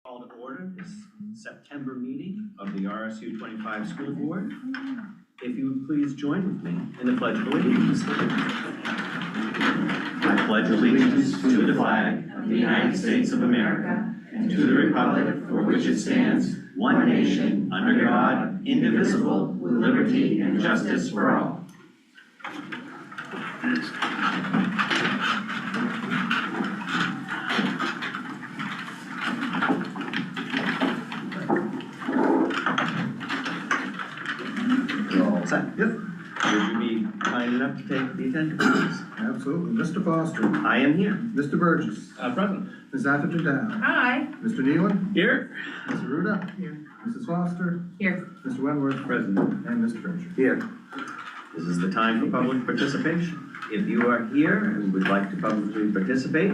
Call to order this September meeting of the RSU 25 School Board. If you would please join with me in the Pledge of Allegiance. I pledge allegiance to the flag of the United States of America and to the republic for which it stands, one nation, under God, indivisible, with liberty and justice for all. Yep. Would you be kind enough to take the attendance, please? Absolutely. Mr. Foster. I am here. Mr. Burgess. Present. Ms. Atherton Down. Hi. Mr. Nealon. Here. Ms. Aruda. Here. Mrs. Foster. Here. Mr. Wentworth. Present. And Mr. Frazier. Here. This is the time for public participation. If you are here and would like to publicly participate,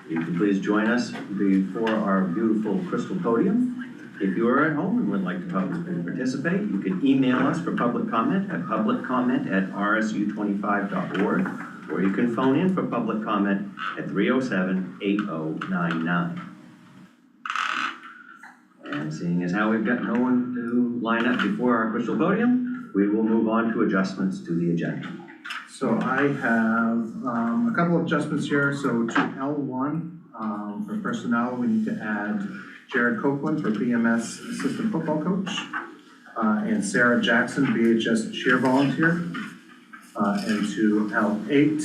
you can please join us before our beautiful crystal podium. If you are at home and would like to publicly participate, you can email us for public comment at publiccomment@rsu25.org, or you can phone in for public comment at 307-8099. And seeing as how we've got no one to line up before our crystal podium, we will move on to adjustments to the agenda. So I have a couple of adjustments here. So to L1, for personnel, we need to add Jared Copeland for BMS assistant football coach, and Sarah Jackson, BHS cheer volunteer. And to L8,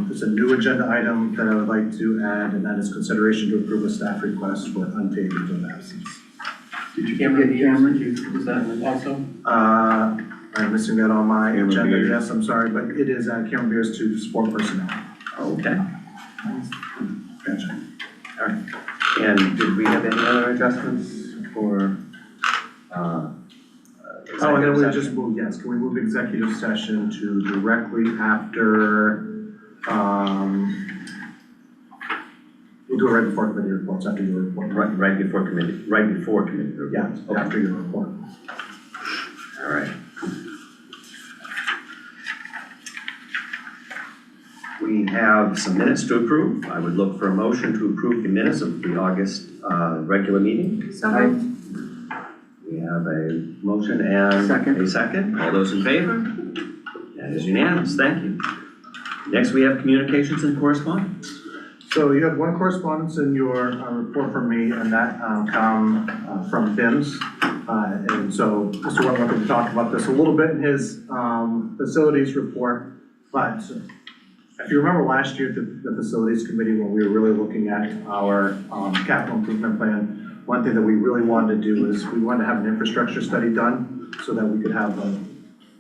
there's a new agenda item that I would like to add, and that is consideration to approve a staff request for unpaid leave of absence. Did you get Cameron? Is that also? I'm missing that on my Cameron agenda, Beers. yes, I'm sorry, but it is Cameron Beers to support personnel. Okay. Gotcha. All right. And did we have any other adjustments for, Oh, and then we executive just session? move, yes, can we move executive session to directly after, we'll do it right before committee reports, after your report. Right before committee reports. Yeah, Okay. after your report. All right. We have some minutes to approve. I would look for a motion to approve the minutes of the August regular meeting. So moved. We have a motion and a second. All those in favor? That is unanimous. Thank you. Next, we have communications and correspondence. So you have one correspondence in your report from me, and that come from BIMS. And so Mr. Wentworth talked about this a little bit in his facilities report, but if you remember last year at the facilities committee, when we were really looking at our capital improvement plan, one thing that we really wanted to do is we wanted to have an infrastructure study done so that we could have an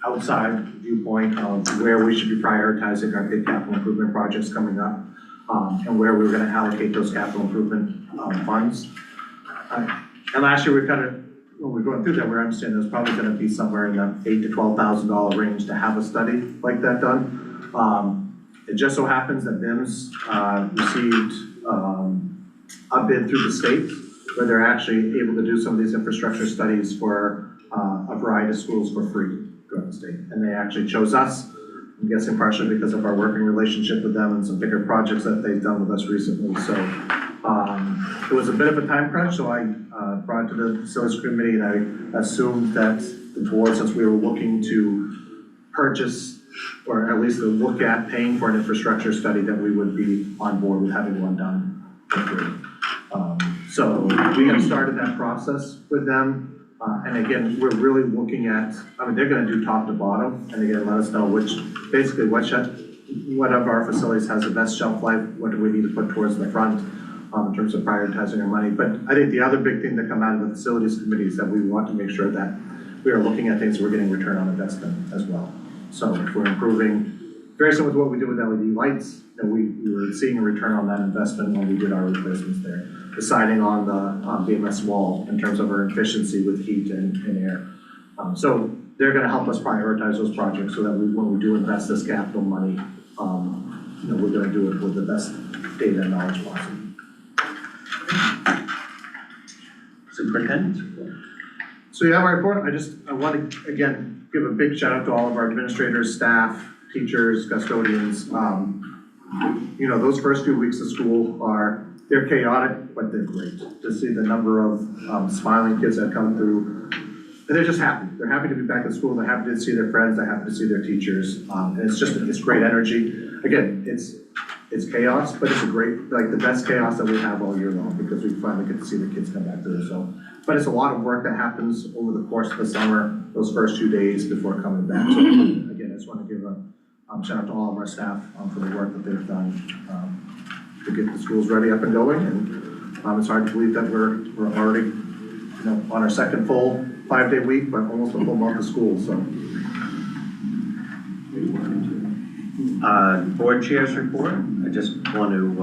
outside viewpoint of where we should be prioritizing our big capital improvement projects coming up, and where we were going to allocate those capital improvement funds. And last year we kind of, when we were going through that, we were understanding there's probably going to be somewhere in the $8,000 to $12,000 range to have a study like that done. It just so happens that BIMS received a bid through the state where they're actually able to do some of these infrastructure studies for a variety of schools for free throughout the state. And they actually chose us, I'm guessing partially because of our working relationship with them and some bigger projects that they've done with us recently. So it was a bit of a time crunch, so I brought it to the facilities committee, and I assumed that the board, since we were looking to purchase or at least to look at paying for an infrastructure study, that we would be on board with having one done for free. So we have started that process with them. And again, we're really looking at, I mean, they're gonna do top to bottom, and they're gonna let us know basically what of our facilities has the best shelf life, what do we need to put towards the front in terms of prioritizing our money. But I think the other big thing that come out of the facilities committee is that we want to make sure that we are looking at things that we're getting return on investment as well. So if we're improving, very similar to what we did with LED lights, and we were seeing a return on that investment when we did our replacements there. Deciding on the BMS wall in terms of our efficiency with heat and air. So they're gonna help us prioritize those projects so that when we do invest this capital money, we're gonna do it with the best data and knowledge possible. Superintendent? So you have my report. I want to, again, give a big shout out to all of our administrators, staff, teachers, custodians. you know, those first few weeks of school they're chaotic, but they're great. To see the number of smiling kids that come through, and they're just happy. They're happy to be back at school. They're happy to see their friends. They're happy to see their teachers. And it's great energy. Again, it's chaos, but it's like the best chaos that we have all year long because we finally get to see the kids come back through. So, but it's a lot of work that happens over the course of the summer, those first 2 days before coming back. So again, I just want to give a shout out to all of our staff for the work that they've done to get the schools ready, up and going. And it's hard to believe that we're already, you know, on our second full 5-day week, but almost a full month of school. So. Board Chair's report. I just want to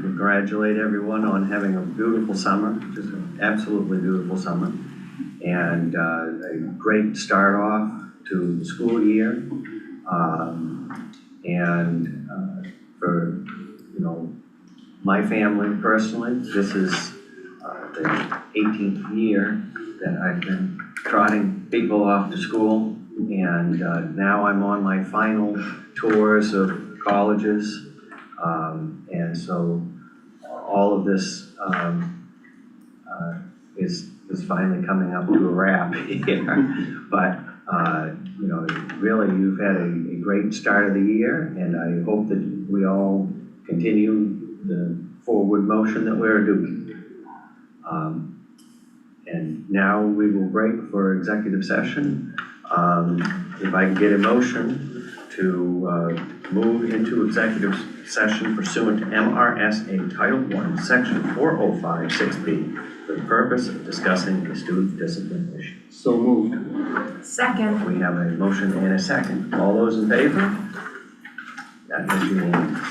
congratulate everyone on having a beautiful summer, just an absolutely beautiful summer, and a great start off to the school year. For, you know, my family personally, this is the 18th year that I've been trotting people off to school, and now I'm on my final tours of colleges, and so all of this is finally coming up to a wrap here. But you know, really, you've had a great start of the year, and I hope that we all continue the forward motion that we're doing. And now we will break for executive session. If I can get a motion to move into executive session pursuant to MRSA Title I, Section 4056B, for the purpose of discussing a student discipline issue. So moved. Second. We have a motion and a second. All those in favor? That is unanimous.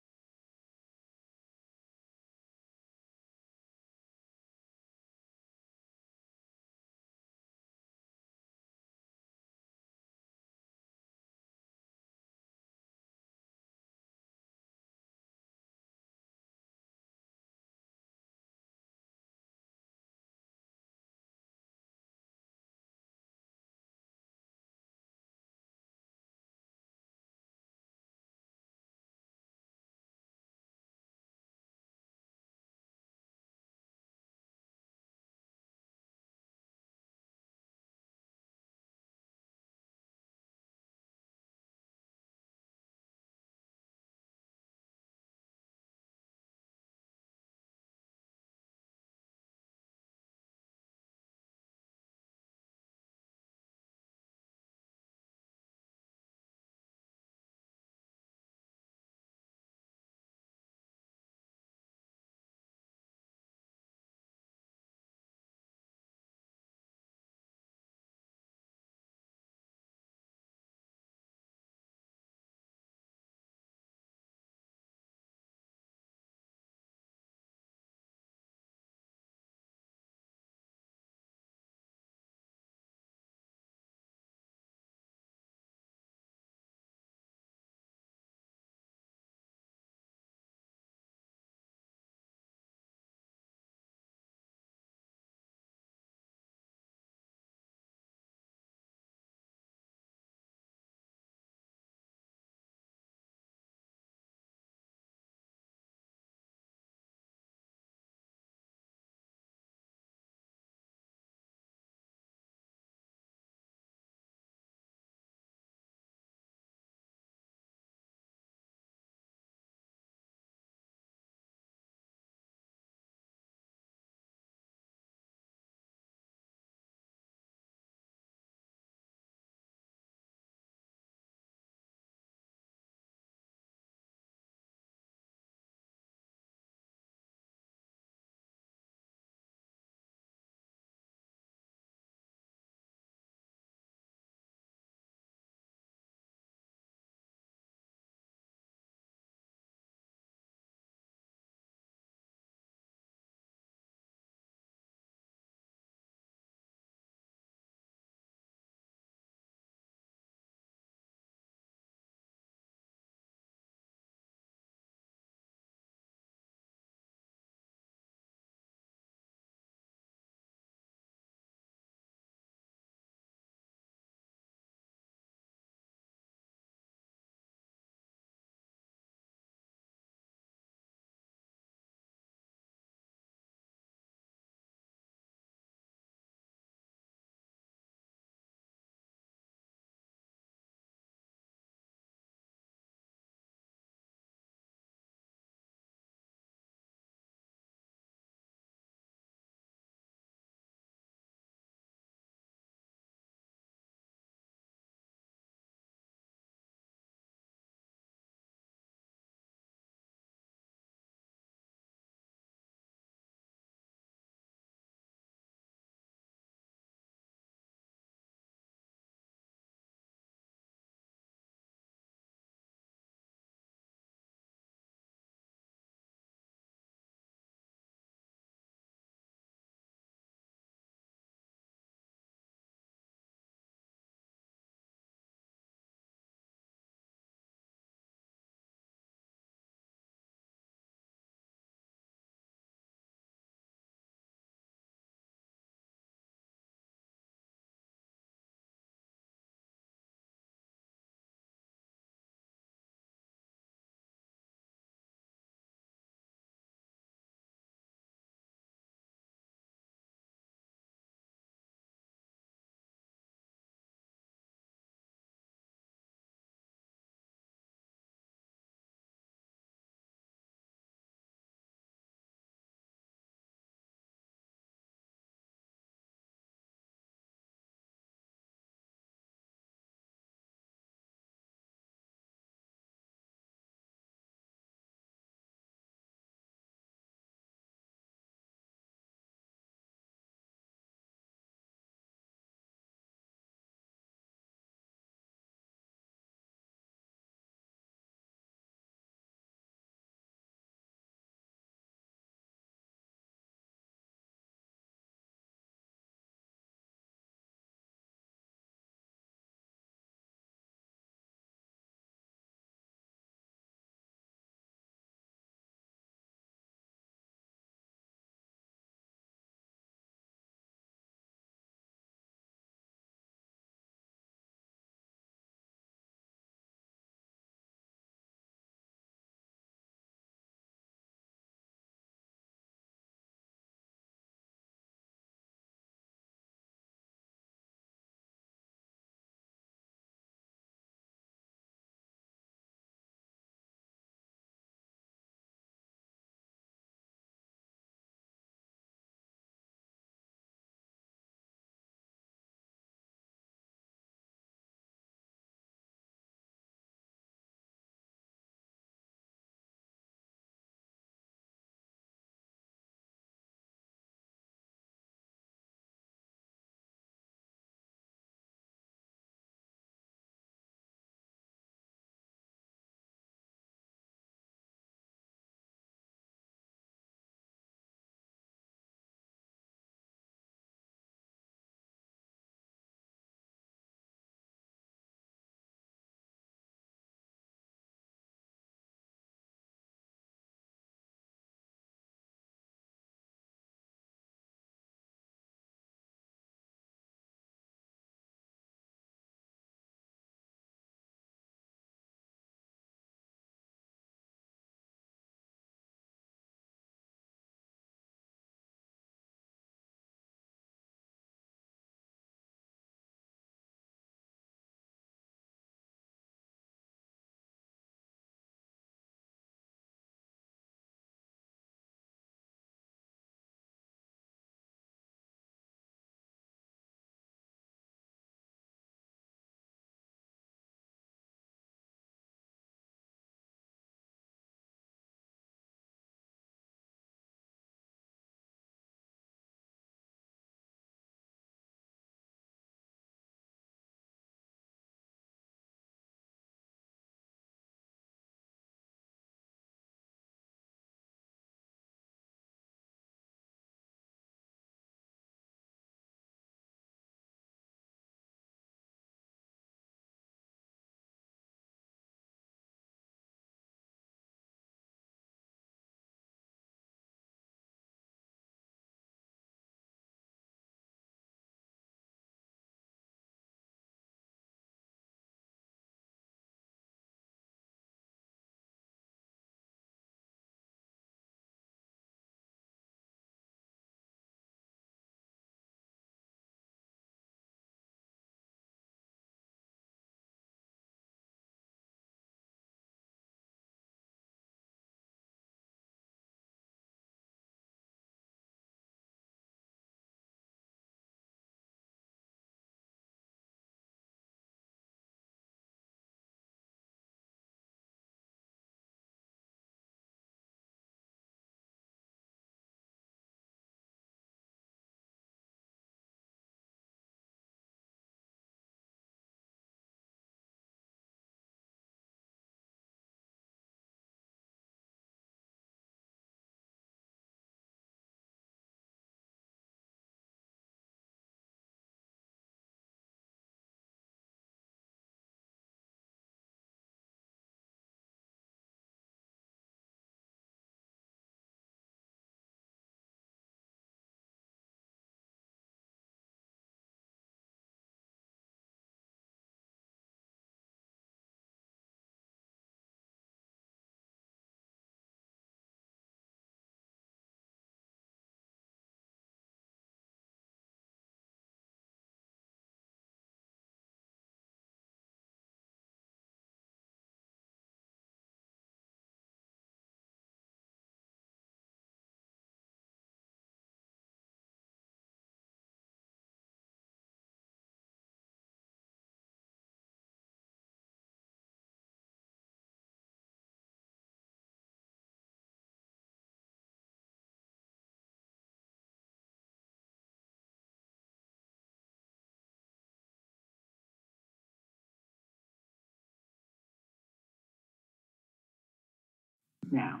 now.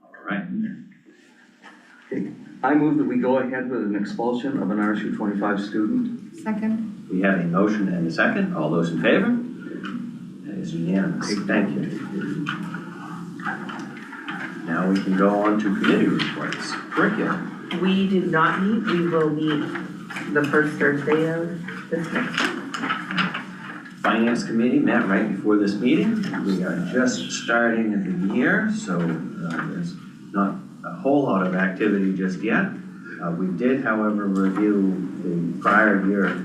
All right. I move that we go ahead with an expulsion of an RSU 25 student. Second? We have a motion and a second. All those in favor? That is unanimous. Thank you. Now we can go on to committee reports. Curriculum. We did not meet, we will meet the first Thursday of this next month. Finance committee met right before this meeting. We are just starting at the year, so there's not a whole lot of activity just yet. We did, however, review the prior year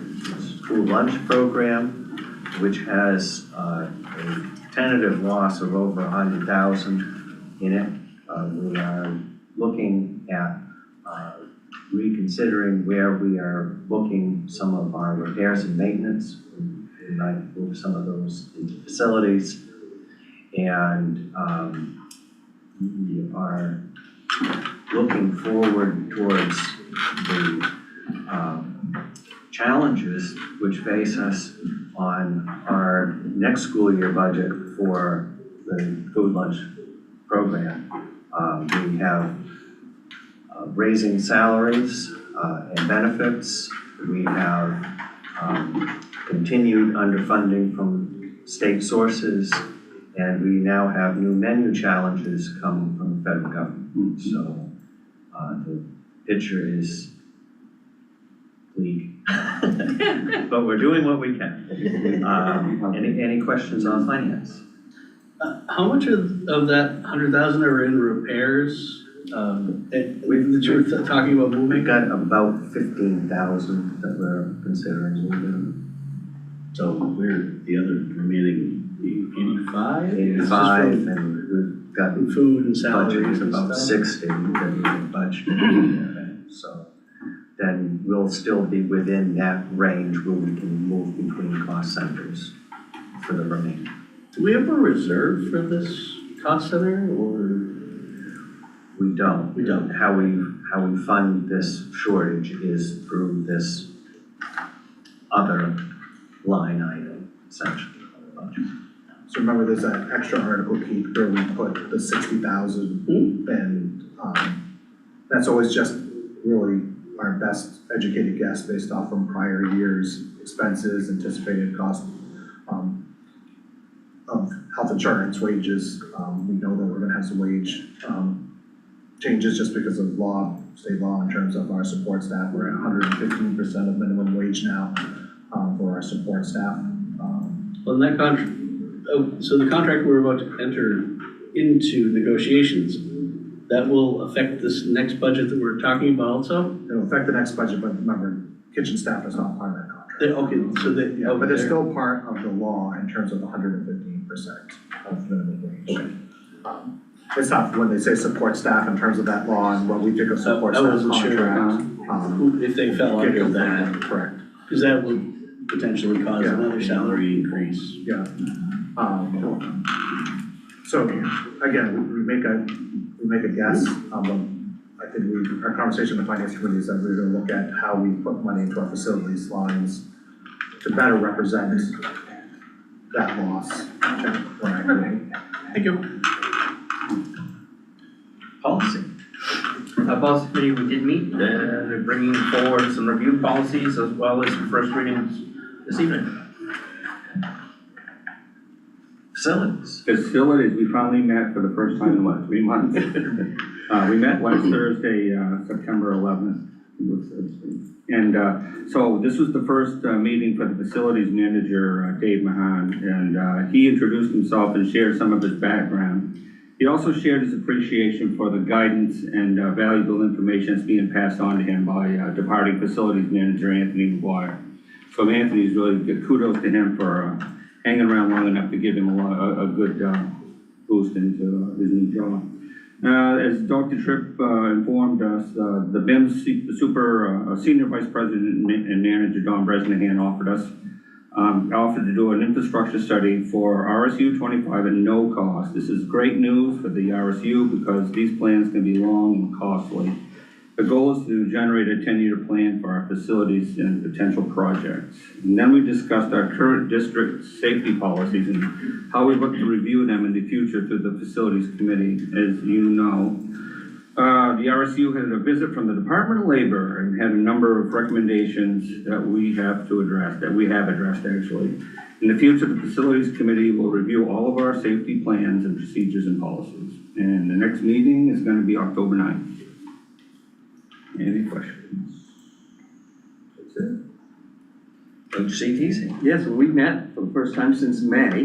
school lunch program, which has a tentative loss of over 100,000 in it. We are looking at reconsidering where we are booking some of our repairs and maintenance. We might move some of those into facilities. And we are looking forward towards the challenges which face us on our next school year budget for the food lunch program. We have raising salaries and benefits. We have continued underfunding from state sources, and we now have new menu challenges coming from the federal government. So the picture is bleak, but we're doing what we can. Any questions on finance? How much of that 100,000 are in repairs? That you were talking about moving? We've got about 15,000 that we're considering moving. So we're the other remaining 85? 85, and we've got Food and salaries budget and about stuff? 60 that we have budgeted. So then we'll still be within that range where we can move between cost centers for the remaining. Do we have a reserve for this cost center, or? We don't. We don't. How we fund this shortage is through this other line item, essentially, of the budget. So remember, there's that extra article, Keith, where we put the 60,000, and that's always just really our best educated guess based off from prior years' expenses, anticipated cost of health insurance, wages. We know that we're gonna have some wage changes just because of law, state law, in terms of our support staff. We're at 115% of minimum wage now for our support staff. On that contract, so the contract we're about to enter into negotiations, that will affect this next budget that we're talking about also? It'll affect the next budget, but remember, kitchen staff is not part of that contract. Okay, so they, Yeah, but they're still part of the law in terms of the 115% of minimum wage. Okay. It's not when they say support staff in terms of that law and what we think of support I staff wasn't sure, contract. if they fell under that, Correct, because that would potentially cause Yeah. another salary increase. yeah. So again, we make a guess, I think our conversation in the finance committee is that we're gonna look at how we put money into our facilities lines to better represent that loss. Thank you. Policy. Policy committee, we did meet, they're bringing forward some review policies as well as some first readings this evening. Facilities. Facilities, we finally met for the first time in what, 3 months? We met last Thursday, September 11th. And so this was the first meeting for the facilities manager, Dave Mahan, and he introduced himself and shared some of his background. He also shared his appreciation for the guidance and valuable information that's being passed on to him by departing facilities manager Anthony McGuire. So Anthony's really good, kudos to him for hanging around long enough to give him a good boost into his new job. As Dr. Tripp informed us, the BIMS Senior Vice President and Manager Don Bresnahan offered to do an infrastructure study for RSU 25 at no cost. This is great news for the RSU because these plans can be long and costly. The goal is to generate a 10-year plan for our facilities and potential projects. And then we discussed our current district safety policies and how we look to review them in the future through the facilities committee. As you know, the RSU had a visit from the Department of Labor and had a number of recommendations that we have to address, that we have addressed actually. In the future, the facilities committee will review all of our safety plans and procedures and policies. And the next meeting is going to be October 9th. Any questions? That's it. HCTC. Yes, we met for the first time since May.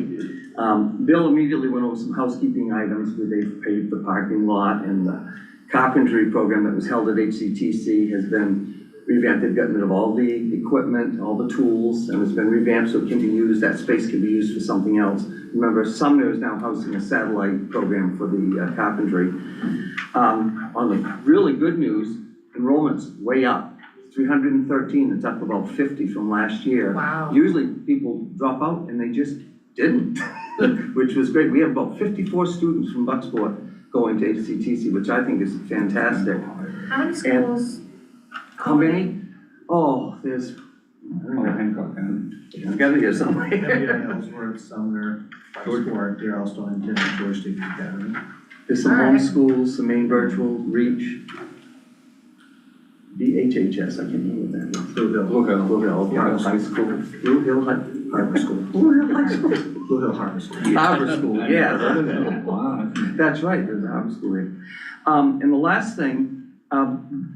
Bill immediately went over some housekeeping items where they've paved the parking lot, and the carpentry program that was held at HCTC has been revamped. They've gotten rid of all the equipment, all the tools, and it's been revamped so it can be used, that space can be used for something else. Remember, Sumner is now housing a satellite program for the carpentry. On the really good news, enrollment's way up. 313, it's up about 50 from last year. Wow. Usually people drop out and they just didn't, which was great. We have about 54 students from Bucksport going to HCTC, which I think is fantastic. How many schools? How many? Oh, there's, I don't know, Hancock County. it's gotta be here somewhere. MBI Ellsworth, Sumner, Bucksport, Darrell, Stonington, and George State Academy. There's some All right. homeschools, some main virtual, Reach, BHHS, I can't remember what that is. Blue Hill. Blue Hill High School, Blue Hill Harbor School. Blue Hill High School. Blue Hill Harbor School. Harbor School, yeah. Wow. That's right, there's a harbor school here. And the last thing,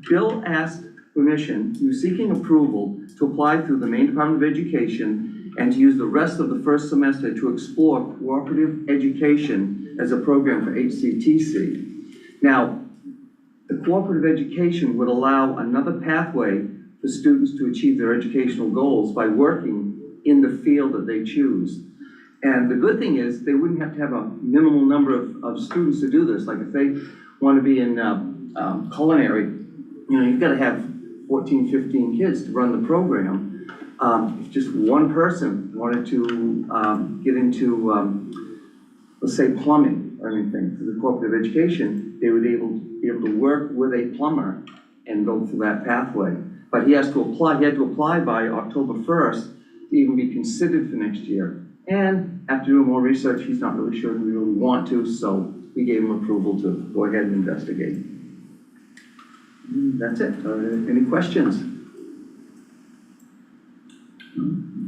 Bill asked permission, he was seeking approval to apply through the Maine Department of Education and to use the rest of the first semester to explore cooperative education as a program for HCTC. Now, the cooperative education would allow another pathway for students to achieve their educational goals by working in the field that they choose. And the good thing is, they wouldn't have to have a minimal number of students to do this. Like if they want to be in culinary, you know, you've got to have 14, 15 kids to run the program. If just one person wanted to get into, let's say, plumbing or anything through the cooperative education, they would be able to work with a plumber and go through that pathway. But he had to apply by October 1st to even be considered for next year. And after doing more research, he's not really sure we really want to, so we gave him approval to go ahead and investigate. That's it. Any questions?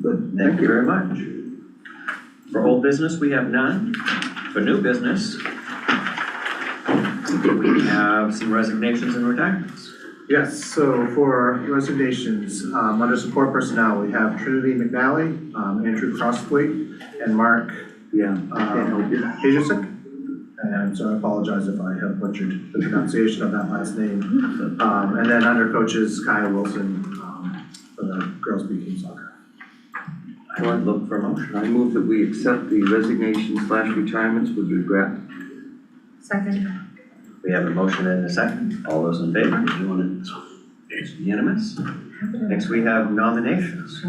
Good, thank you very much. For old business, we have none. For new business, we have some resignations and retirements. Yes, so for resignations, under support personnel, we have Trinity McNally, Andrew Crossfleet, and Mark Yeah, can't help you. Hajusik. And so I apologize if I have butchered the pronunciation of that last name. And then under coaches, Kyle Wilson, for the girls speaking soccer. I would look for a motion. I move that we accept the resignations/retirements with regret. Second. We have a motion and a second. All those in favor? It's unanimous. Next, we have nominations.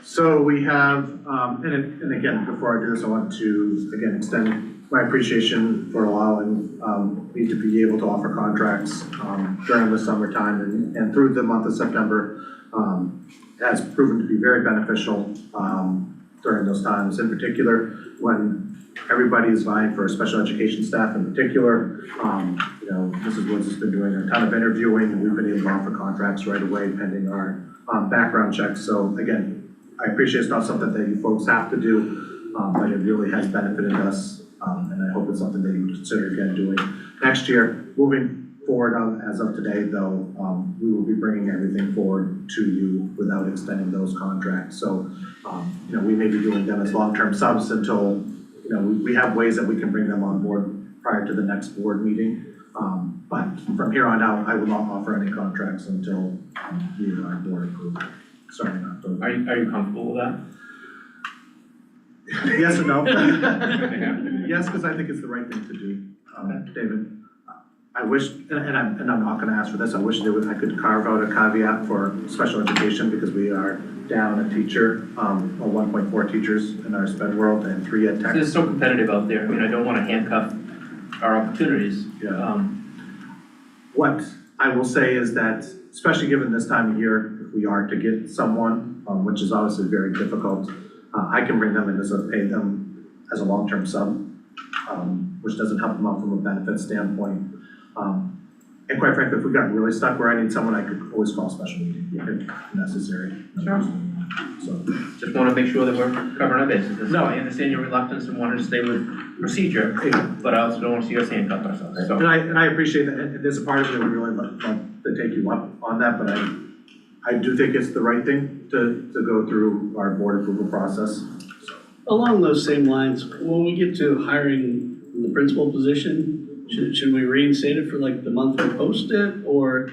So we have, and again, before I do this, I want to, again, extend my appreciation for allowing me to be able to offer contracts during the summertime and through the month of September. Has proven to be very beneficial during those times, in particular when everybody is vying for special education staff in particular. You know, Mrs. Woods has been doing a ton of interviewing, and we've been able to offer contracts right away pending our background checks. So again, I appreciate it's not something that you folks have to do, but it really has benefited us, and I hope it's something that you consider again doing next year. Moving forward, as of today, though, we will be bringing everything forward to you without extending those contracts. So, you know, we may be doing them as long-term subs until, you know, we have ways that we can bring them on board prior to the next board meeting. But from here on out, I will not offer any contracts until we are board approved, starting in October. Are you comfortable with that? Yes or no? Yes, because I think it's the right thing to do, David. I wish, and I'm not gonna ask for this, I wish I could carve out a caveat for special education because we are down a teacher, or 1.4 teachers in our sped world and 3 ed tech. It's so competitive out there. I mean, I don't want to handcuff our opportunities. Yeah. What I will say is that, especially given this time of year, if we are to get someone, which is obviously very difficult, I can bring them in as pay them as a long-term sub, which doesn't help them out from a benefit standpoint. And quite frankly, if we got really stuck where I need someone, I could always call a special meeting if necessary. Sure. So, Just wanna make sure that we're covering our bases. That's No. why I understand your reluctance and wanting to stay with procedure, but I also don't wanna see us handcuff ourselves, so. and I appreciate that, and there's a part of it that we really love to take you up on that, but I do think it's the right thing to go through our board approval process. Along those same lines, when we get to hiring the principal position, should we reinstate it for like the month we post it, or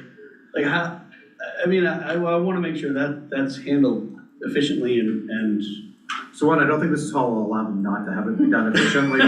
like how? I mean, I wanna make sure that that's handled efficiently and So one, I don't think this is how we'll allow them not to have it be done efficiently.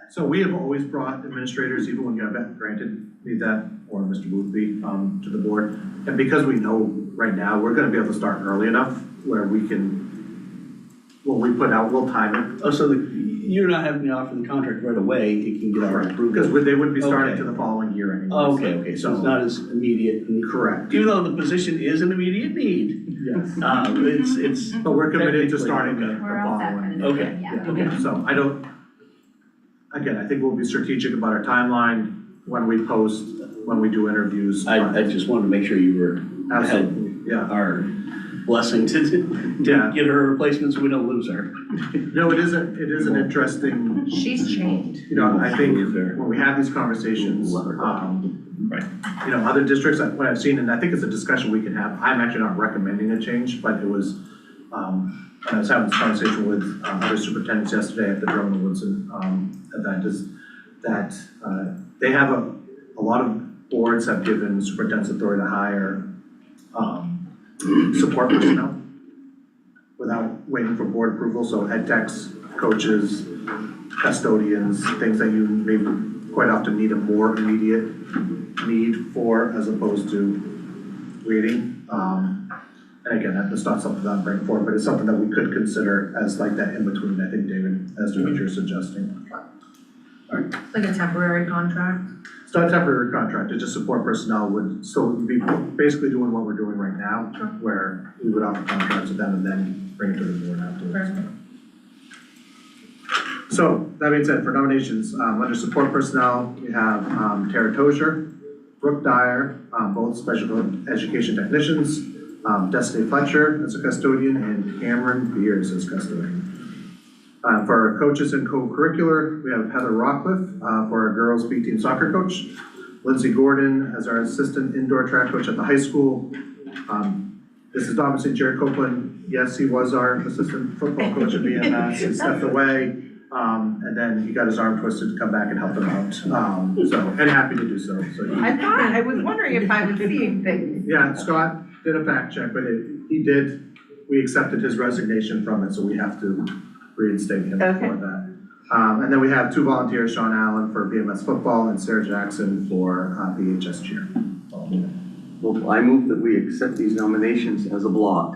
So we have always brought administrators, even when you have granted me that, or Mr. Boothby, to the board. And because we know right now, we're gonna be able to start early enough where we can, when we put out, we'll time it. oh, so you're not having to offer the contract right away, it can get our approval. Because they wouldn't be starting Okay. to the following year anyway. Oh, okay, so it's not as immediate. Correct. Even though the position is an immediate need, Yes. it's. But we're committed to technically, starting the okay. We're all set following. kind of Okay. thing, yeah. Okay. So I don't, again, I think we'll be strategic about our timeline when we post, when we do interviews. I just wanted to make sure you were, Absolutely, yeah. our blessing to Yeah. get her a replacement so we don't lose her. No, it is an interesting, She's trained. you know, I think when we have these conversations, you know, other districts, what I've seen, and I think it's a discussion we can have, I'm actually not recommending a change, but it was, I was having this conversation with other superintendents yesterday at the Drummond Woodson event, is that they have a lot of boards have given superintendents authority to hire support personnel without waiting for board approval, so ed techs, coaches, custodians, things that you maybe quite often need a more immediate need for as opposed to waiting. And again, that's not something that I'm bringing forward, but it's something that we could consider as like that in between, I think, David, as to what you're suggesting. Like a temporary contract? It's not a temporary contract, it's just support personnel would still be basically doing what we're doing right now, where we would offer contracts with them and then bring it to the board afterwards. So, that being said, for nominations, under support personnel, we have Tara Tozier, Brooke Dyer, both special education technicians, Destiny Fletcher as a custodian, and Cameron Beers as custodian. For our coaches and co-curricular, we have Heather Rockcliffe for our girls B team soccer coach, Lindsay Gordon as our assistant indoor track coach at the high school. This is obviously Jared Copeland. Yes, he was our assistant football coach at BMS. He stepped away, and then he got his arm twisted to come back and help them out. And happy to do so. I was wondering if I was seeing things. Yeah, Scott did a fact check, but he did. We accepted his resignation from it, so we have to reinstate him for that. And then we have two volunteers, Sean Allen for BMS football and Sarah Jackson for BHS cheer. Well, I move that we accept these nominations as a block.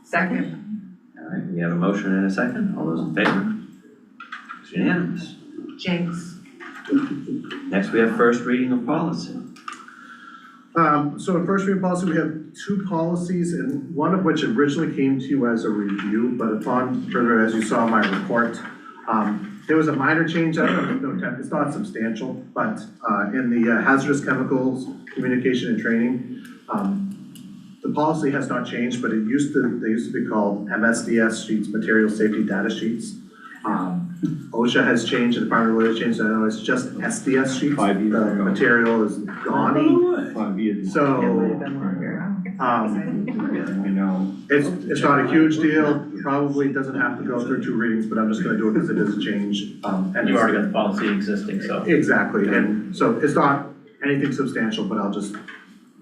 Second, All right, we have a motion and a second. All those in favor? It's unanimous. Jinx. Next, we have first reading of policy. So in first reading policy, we have two policies, and one of which originally came to you as a review, but upon further, as you saw in my report, there was a minor change, it's not substantial, but in the hazardous chemicals, communication and training, the policy has not changed, but they used to be called MSDS sheets, material safety data sheets. OSHA has changed, the Department of Labor has changed, I know it's just SDS sheets. 5 years The ago. material is gone. 5 years. So, It might have been longer. I know. it's not a huge deal, probably doesn't have to go through two readings, but I'm just gonna do it because it is a change. And You already got the policy existing, so. Exactly, and so it's not anything substantial, but I'll just,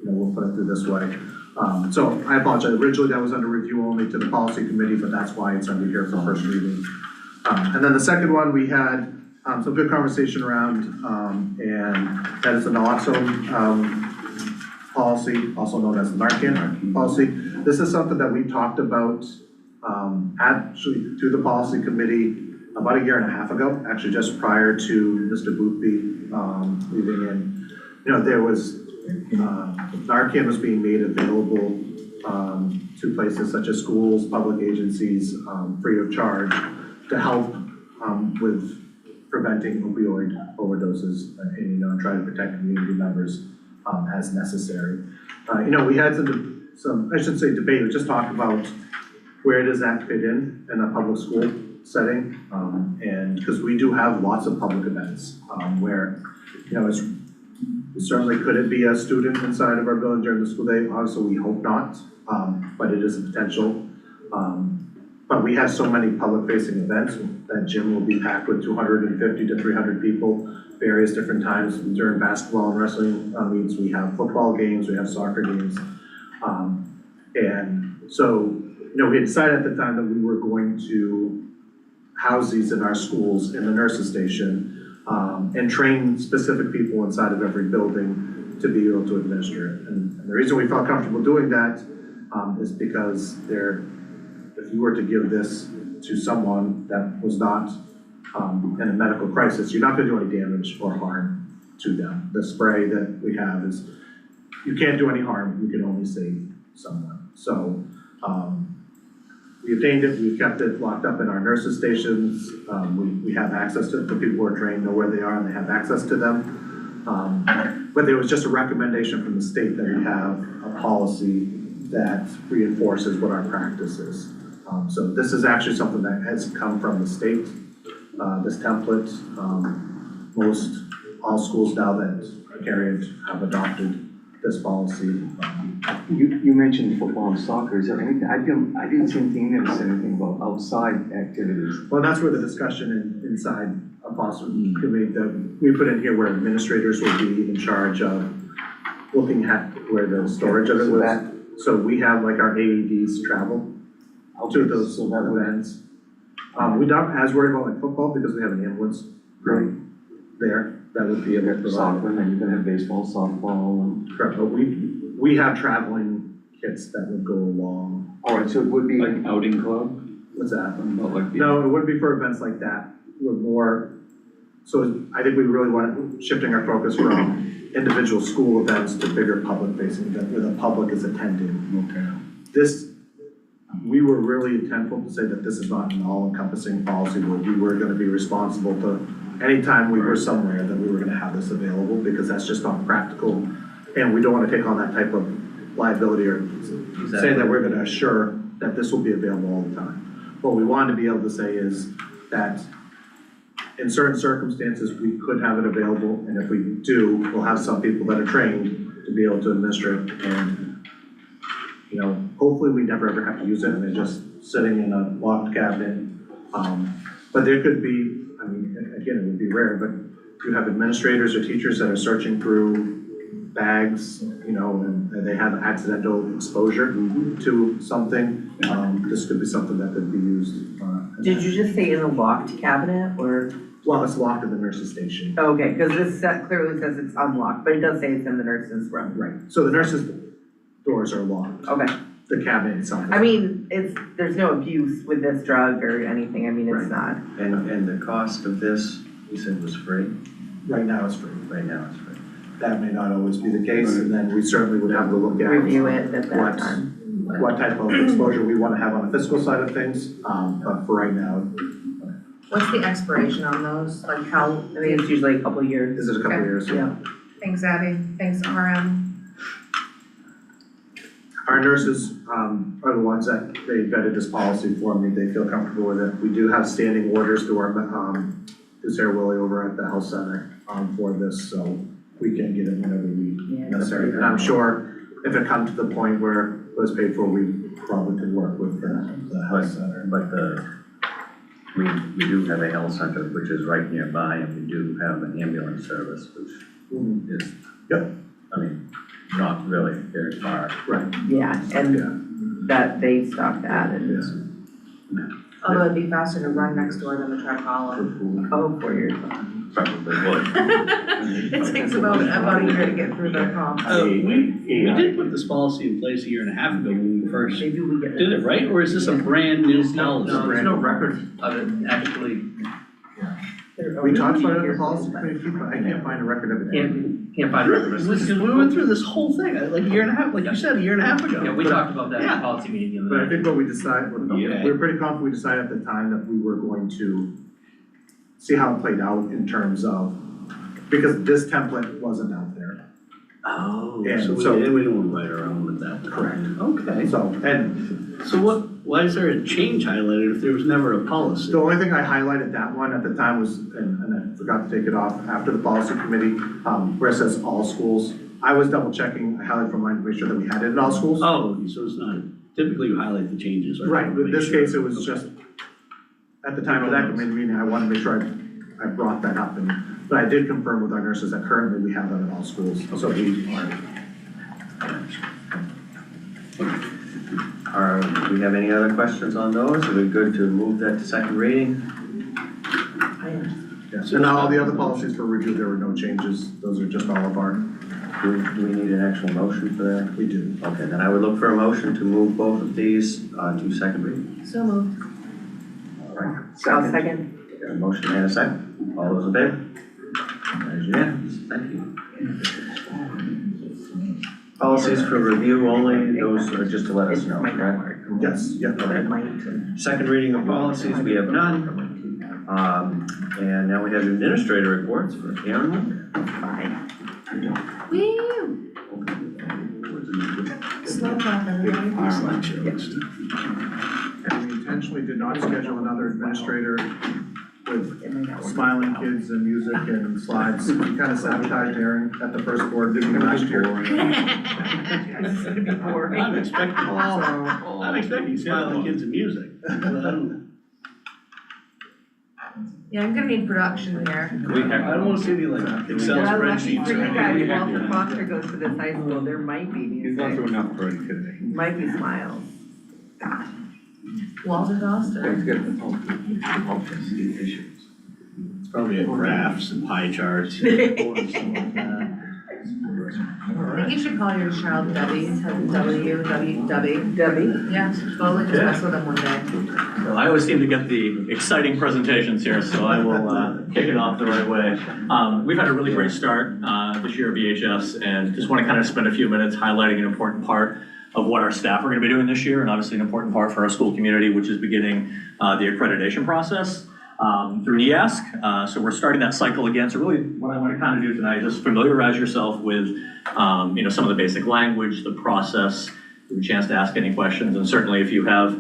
we'll put it through this way. So I apologize, originally that was under review only to the policy committee, but that's why it's under here for first reading. And then the second one, we had some good conversation around, and that is the naloxone policy, also known as the Narcan policy. This is something that we talked about actually through the policy committee about a year and a half ago, actually just prior to Mr. Boothby leaving in, there was, Narcan was being made available, to places such as schools, public agencies, free of charge to help, with preventing opioid overdoses and, try to protect community members, as necessary. We had some, I shouldn't say debate, we just talked about where does that fit in a public school setting? And because we do have lots of public events, where, certainly could it be a student inside of our building during the school day? Obviously, we hope not, but it is a potential. But we have so many public-facing events, that gym will be packed with 250 to 300 people, various different times during basketball and wrestling meets. We have football games, we have soccer games. And so, we had decided at the time that we were going to house these in our schools in the nurses station, and train specific people inside of every building to be able to administer it. And the reason we felt comfortable doing that is because if you were to give this to someone that was not in a medical crisis, you're not gonna do any damage or harm to them. The spray that we have is, you can't do any harm, you can only save someone. So, we obtained it, we've kept it locked up in our nurses stations. We have access to it, the people who are trained know where they are and they have access to them. But there was just a recommendation from the state that we have a policy that reinforces what our practice is. So this is actually something that has come from the state, this template. All schools now that carry it have adopted this policy. You mentioned football and soccer, is there anything, I didn't see anything that said anything about outside activities. Well, that's where the discussion inside a policy committee that we put in here, where administrators will be in charge of looking at where the storage of it So was. that- So we have like our AEDs travel to those So that would- events. We don't as worried about like football because we have an ambulance Right. there that would be able to provide. Soccer, and then you're gonna have baseball, softball, and, Correct, but we have traveling kits that would go along. all right, so it would be, Like outing club, What's that? not like the. No, it wouldn't be for events like that. We're more, so I think we really want shifting our focus from individual school events to bigger public facing events where the public is attending. Okay. We were really intentful to say that this is not an all-encompassing policy where we were gonna be responsible to, anytime we were somewhere, that we were gonna have this available, because that's just not practical. And we don't wanna take on that type of liability or say that we're gonna assure that this will be available all the time. What we want to be able to say is that in certain circumstances, we could have it available, and if we do, we'll have some people that are trained to be able to administer it, and hopefully we never ever have to use it, and they're just sitting in a locked cabinet. But there could be, again, it would be rare, but you have administrators or teachers that are searching through bags, and they have accidental exposure to something. This could be something that could be used. Did you just say in a locked cabinet or? Well, it's locked in the nurse's station. Okay, because this set clearly says it's unlocked, but it does say it's in the nurse's room. Right. So the nurse's doors are locked. Okay, The cabinet itself. I mean, there's no abuse with this drug or anything, it's not. And the cost of this, you said was free? Right now it's free. Right now it's free. That may not always be the case, and then we certainly would have to look at. Review it at that what- time. What type of exposure we want to have on the fiscal side of things, but for right now, What's the expiration on those? Like how, I think it's usually a couple of years. this is a couple of years. Yeah. thanks Abby, thanks RM. Our nurses are the ones that they vetted this policy for me, they feel comfortable with it. We do have standing orders to our, to Sarah Willie over at the health center for this, so we can get it whenever we necessary. And I'm sure if it comes to the point where it was paid for, we probably could work with the health center. But we do have a health center which is right nearby, and we do have an ambulance service, which is, not really very far. Right. Yeah, and that they stopped that and, Although it'd be faster to run next door than to try to call them. 4 years. Probably would. It takes about a year to get through the prompt. We did put this policy in place a year and a half ago when we first Maybe we get. did it, right? Or is this a brand new policy? No, there's no record of it actually We talked about it at the policy committee, but I can't find a record of it. Can't find a record of Because it. we went through this whole thing, like a year and a half, like you said, a year and a half ago. Yeah, we talked about that at the policy meeting the But other I night. think what we decided, we were pretty confident, we decided at the time that we were going to see how it played out in terms of, because this template wasn't out there. Oh, Yeah, so so- we don't wanna write our own with that. Correct. Okay, So, and so why is there a change highlighted if there was never a policy? the only thing I highlighted that one at the time was, and I forgot to take it off after the policy committee, where it says all schools. I was double checking, I highlighted from mine to make sure that we had it in all schools. Oh, so it's not, typically you highlight the changes, right? Right, but in this Make sure. case, it was just, at the time of that committee meeting, I wanted to make sure I brought that up, and, but I did confirm with our nurses that currently we have that in all schools, so we are. Do we have any other questions on those? Are we good to move that to second reading? Yes, and all the other policies for review, there were no changes, those are just all of our, Do we need an actual motion for that? we do. Okay, then I would look for a motion to move both of these to second reading. So moved. All right. I'll second. Got a motion and a second. All those in favor? That is unanimous. Thank you. Policies for review only, those are just to let us know, It might not right? work. Yes, yeah. But it might. Second reading of policies, we have none. And now we have administrator reports for Aaron. Woo! Slow clap, everybody. And we intentionally did not schedule another administrator with smiling kids and music and slides. We kind of sabotaged Aaron at the first board meeting last year. It's gonna be boring. I'm expecting smiling kids and music. Yeah, I'm gonna need production here. I don't wanna see any like Excel Well, lucky spreadsheets for or you guys, anything. Walter Foster goes to this high school, there might be He's gone through music, enough already today. might be smiles. Walter Foster. He's got the issues. It's probably graphs and pie charts. I think you should call your child Debbie, it has W, Debbie. Debbie? Yeah, go and mess with them one day. Well, I always seem to get the exciting presentations here, so I will kick it off the right way. We've had a really great start this year at VHS, and just want to kind of spend a few minutes highlighting an important part of what our staff are going to be doing this year, and obviously an important part for our school community, which is beginning the accreditation process through NEASC. So we're starting that cycle again. So really what I want to kind of do tonight is just familiarize yourself with some of the basic language, the process, give you a chance to ask any questions, and certainly if you have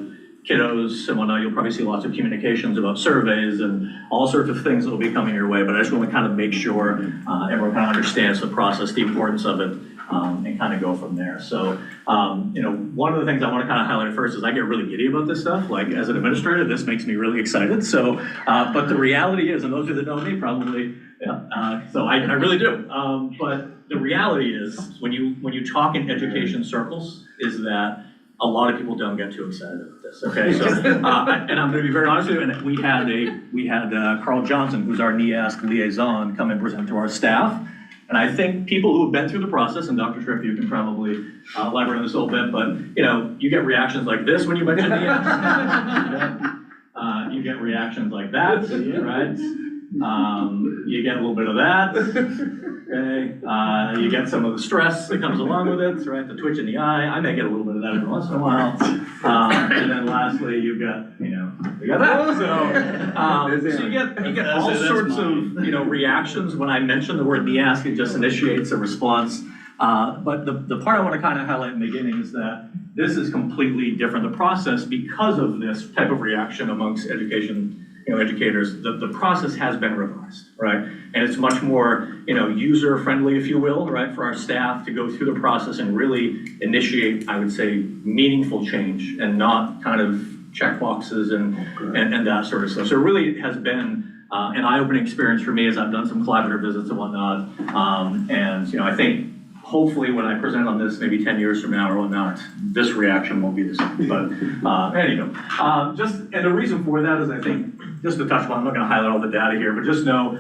kiddos and whatnot, you'll probably see lots of communications about surveys and all sorts of things that will be coming your way, but I just want to kind of make sure everyone kind of understands the process, the importance of it, and kind of go from there. So, one of the things I want to kind of highlight first is I get really giddy about this stuff. Like as an administrator, this makes me really excited. So, but the reality is, and those of you that know me probably, so I really do. But the reality is, when you talk in education circles, is that a lot of people don't get too excited about this, okay? So, and I'm gonna be very honest with you, and we had Carl Johnson, who's our NEASC liaison, come and present to our staff. And I think people who have been through the process, and Dr. Tripp, you can probably elaborate on this a little bit, but you get reactions like this when you mention NEASC. You get reactions like that, right? You get a little bit of that, okay? You get some of the stress that comes along with it, right? The twitch in the eye. I may get a little bit of that every once in a while. And then lastly, you got that. So you get all sorts of, reactions when I mention the word NEASC. It just initiates a response. But the part I want to kind of highlight in the beginning is that this is completely different. The process, because of this type of reaction amongst educators, the process has been revised, right? And it's much more, user-friendly, if you will, right, for our staff to go through the process and really initiate, I would say, meaningful change and not kind of check boxes and that sort of stuff. So it really has been an eye-opening experience for me as I've done some collaborative visits and whatnot. And I think hopefully when I present on this maybe 10 years from now or whatnot, this reaction won't be the same. But anyway, and the reason for that is I think, just to touch on, I'm not going to highlight all the data here, but just know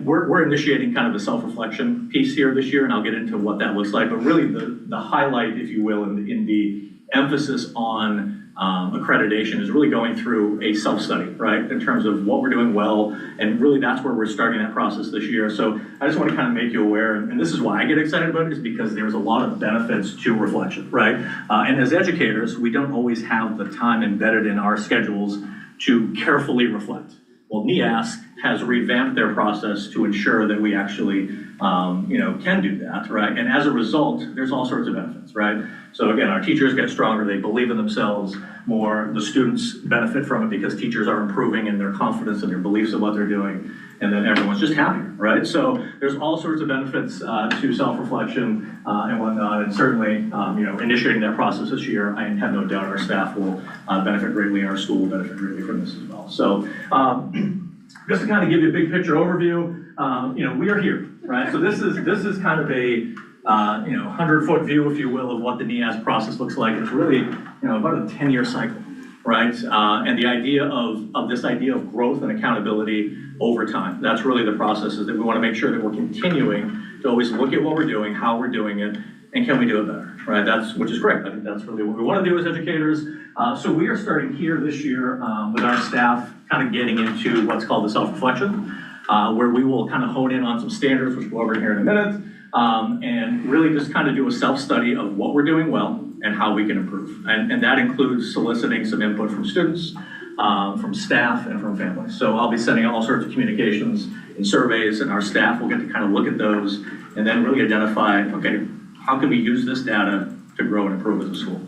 we're initiating kind of a self-reflection piece here this year, and I'll get into what that looks like. But really the highlight, if you will, in the emphasis on accreditation is really going through a self-study, right? In terms of what we're doing well, and really that's where we're starting that process this year. So I just want to kind of make you aware, and this is why I get excited about it, is because there's a lot of benefits to reflection, right? And as educators, we don't always have the time embedded in our schedules to carefully reflect. Well, NEASC has revamped their process to ensure that we actually, can do that, right? And as a result, there's all sorts of benefits, right? So again, our teachers get stronger, they believe in themselves more, the students benefit from it because teachers are improving in their confidence and their beliefs of what they're doing, and then everyone's just happier, right? So there's all sorts of benefits to self-reflection and whatnot, and certainly, initiating that process this year, I have no doubt our staff will benefit greatly, and our school will benefit greatly from this as well. So just to kind of give you a big picture overview, we are here, right? So this is kind of a 100-foot view, if you will, of what the NEASC process looks like. It's really, about a 10-year cycle, right? And the idea of this idea of growth and accountability over time. That's really the process, is that we want to make sure that we're continuing to always look at what we're doing, how we're doing it, and can we do it better, right? Which is great. I think that's really what we want to do as educators. So we are starting here this year with our staff kind of getting into what's called the self-reflection, where we will kind of hone in on some standards, which we'll go over here in a minute, and really just kind of do a self-study of what we're doing well and how we can improve. And that includes soliciting some input from students, from staff, and from families. So I'll be sending all sorts of communications and surveys, and our staff will get to kind of look at those and then really identify, okay, how can we use this data to grow and improve as a school?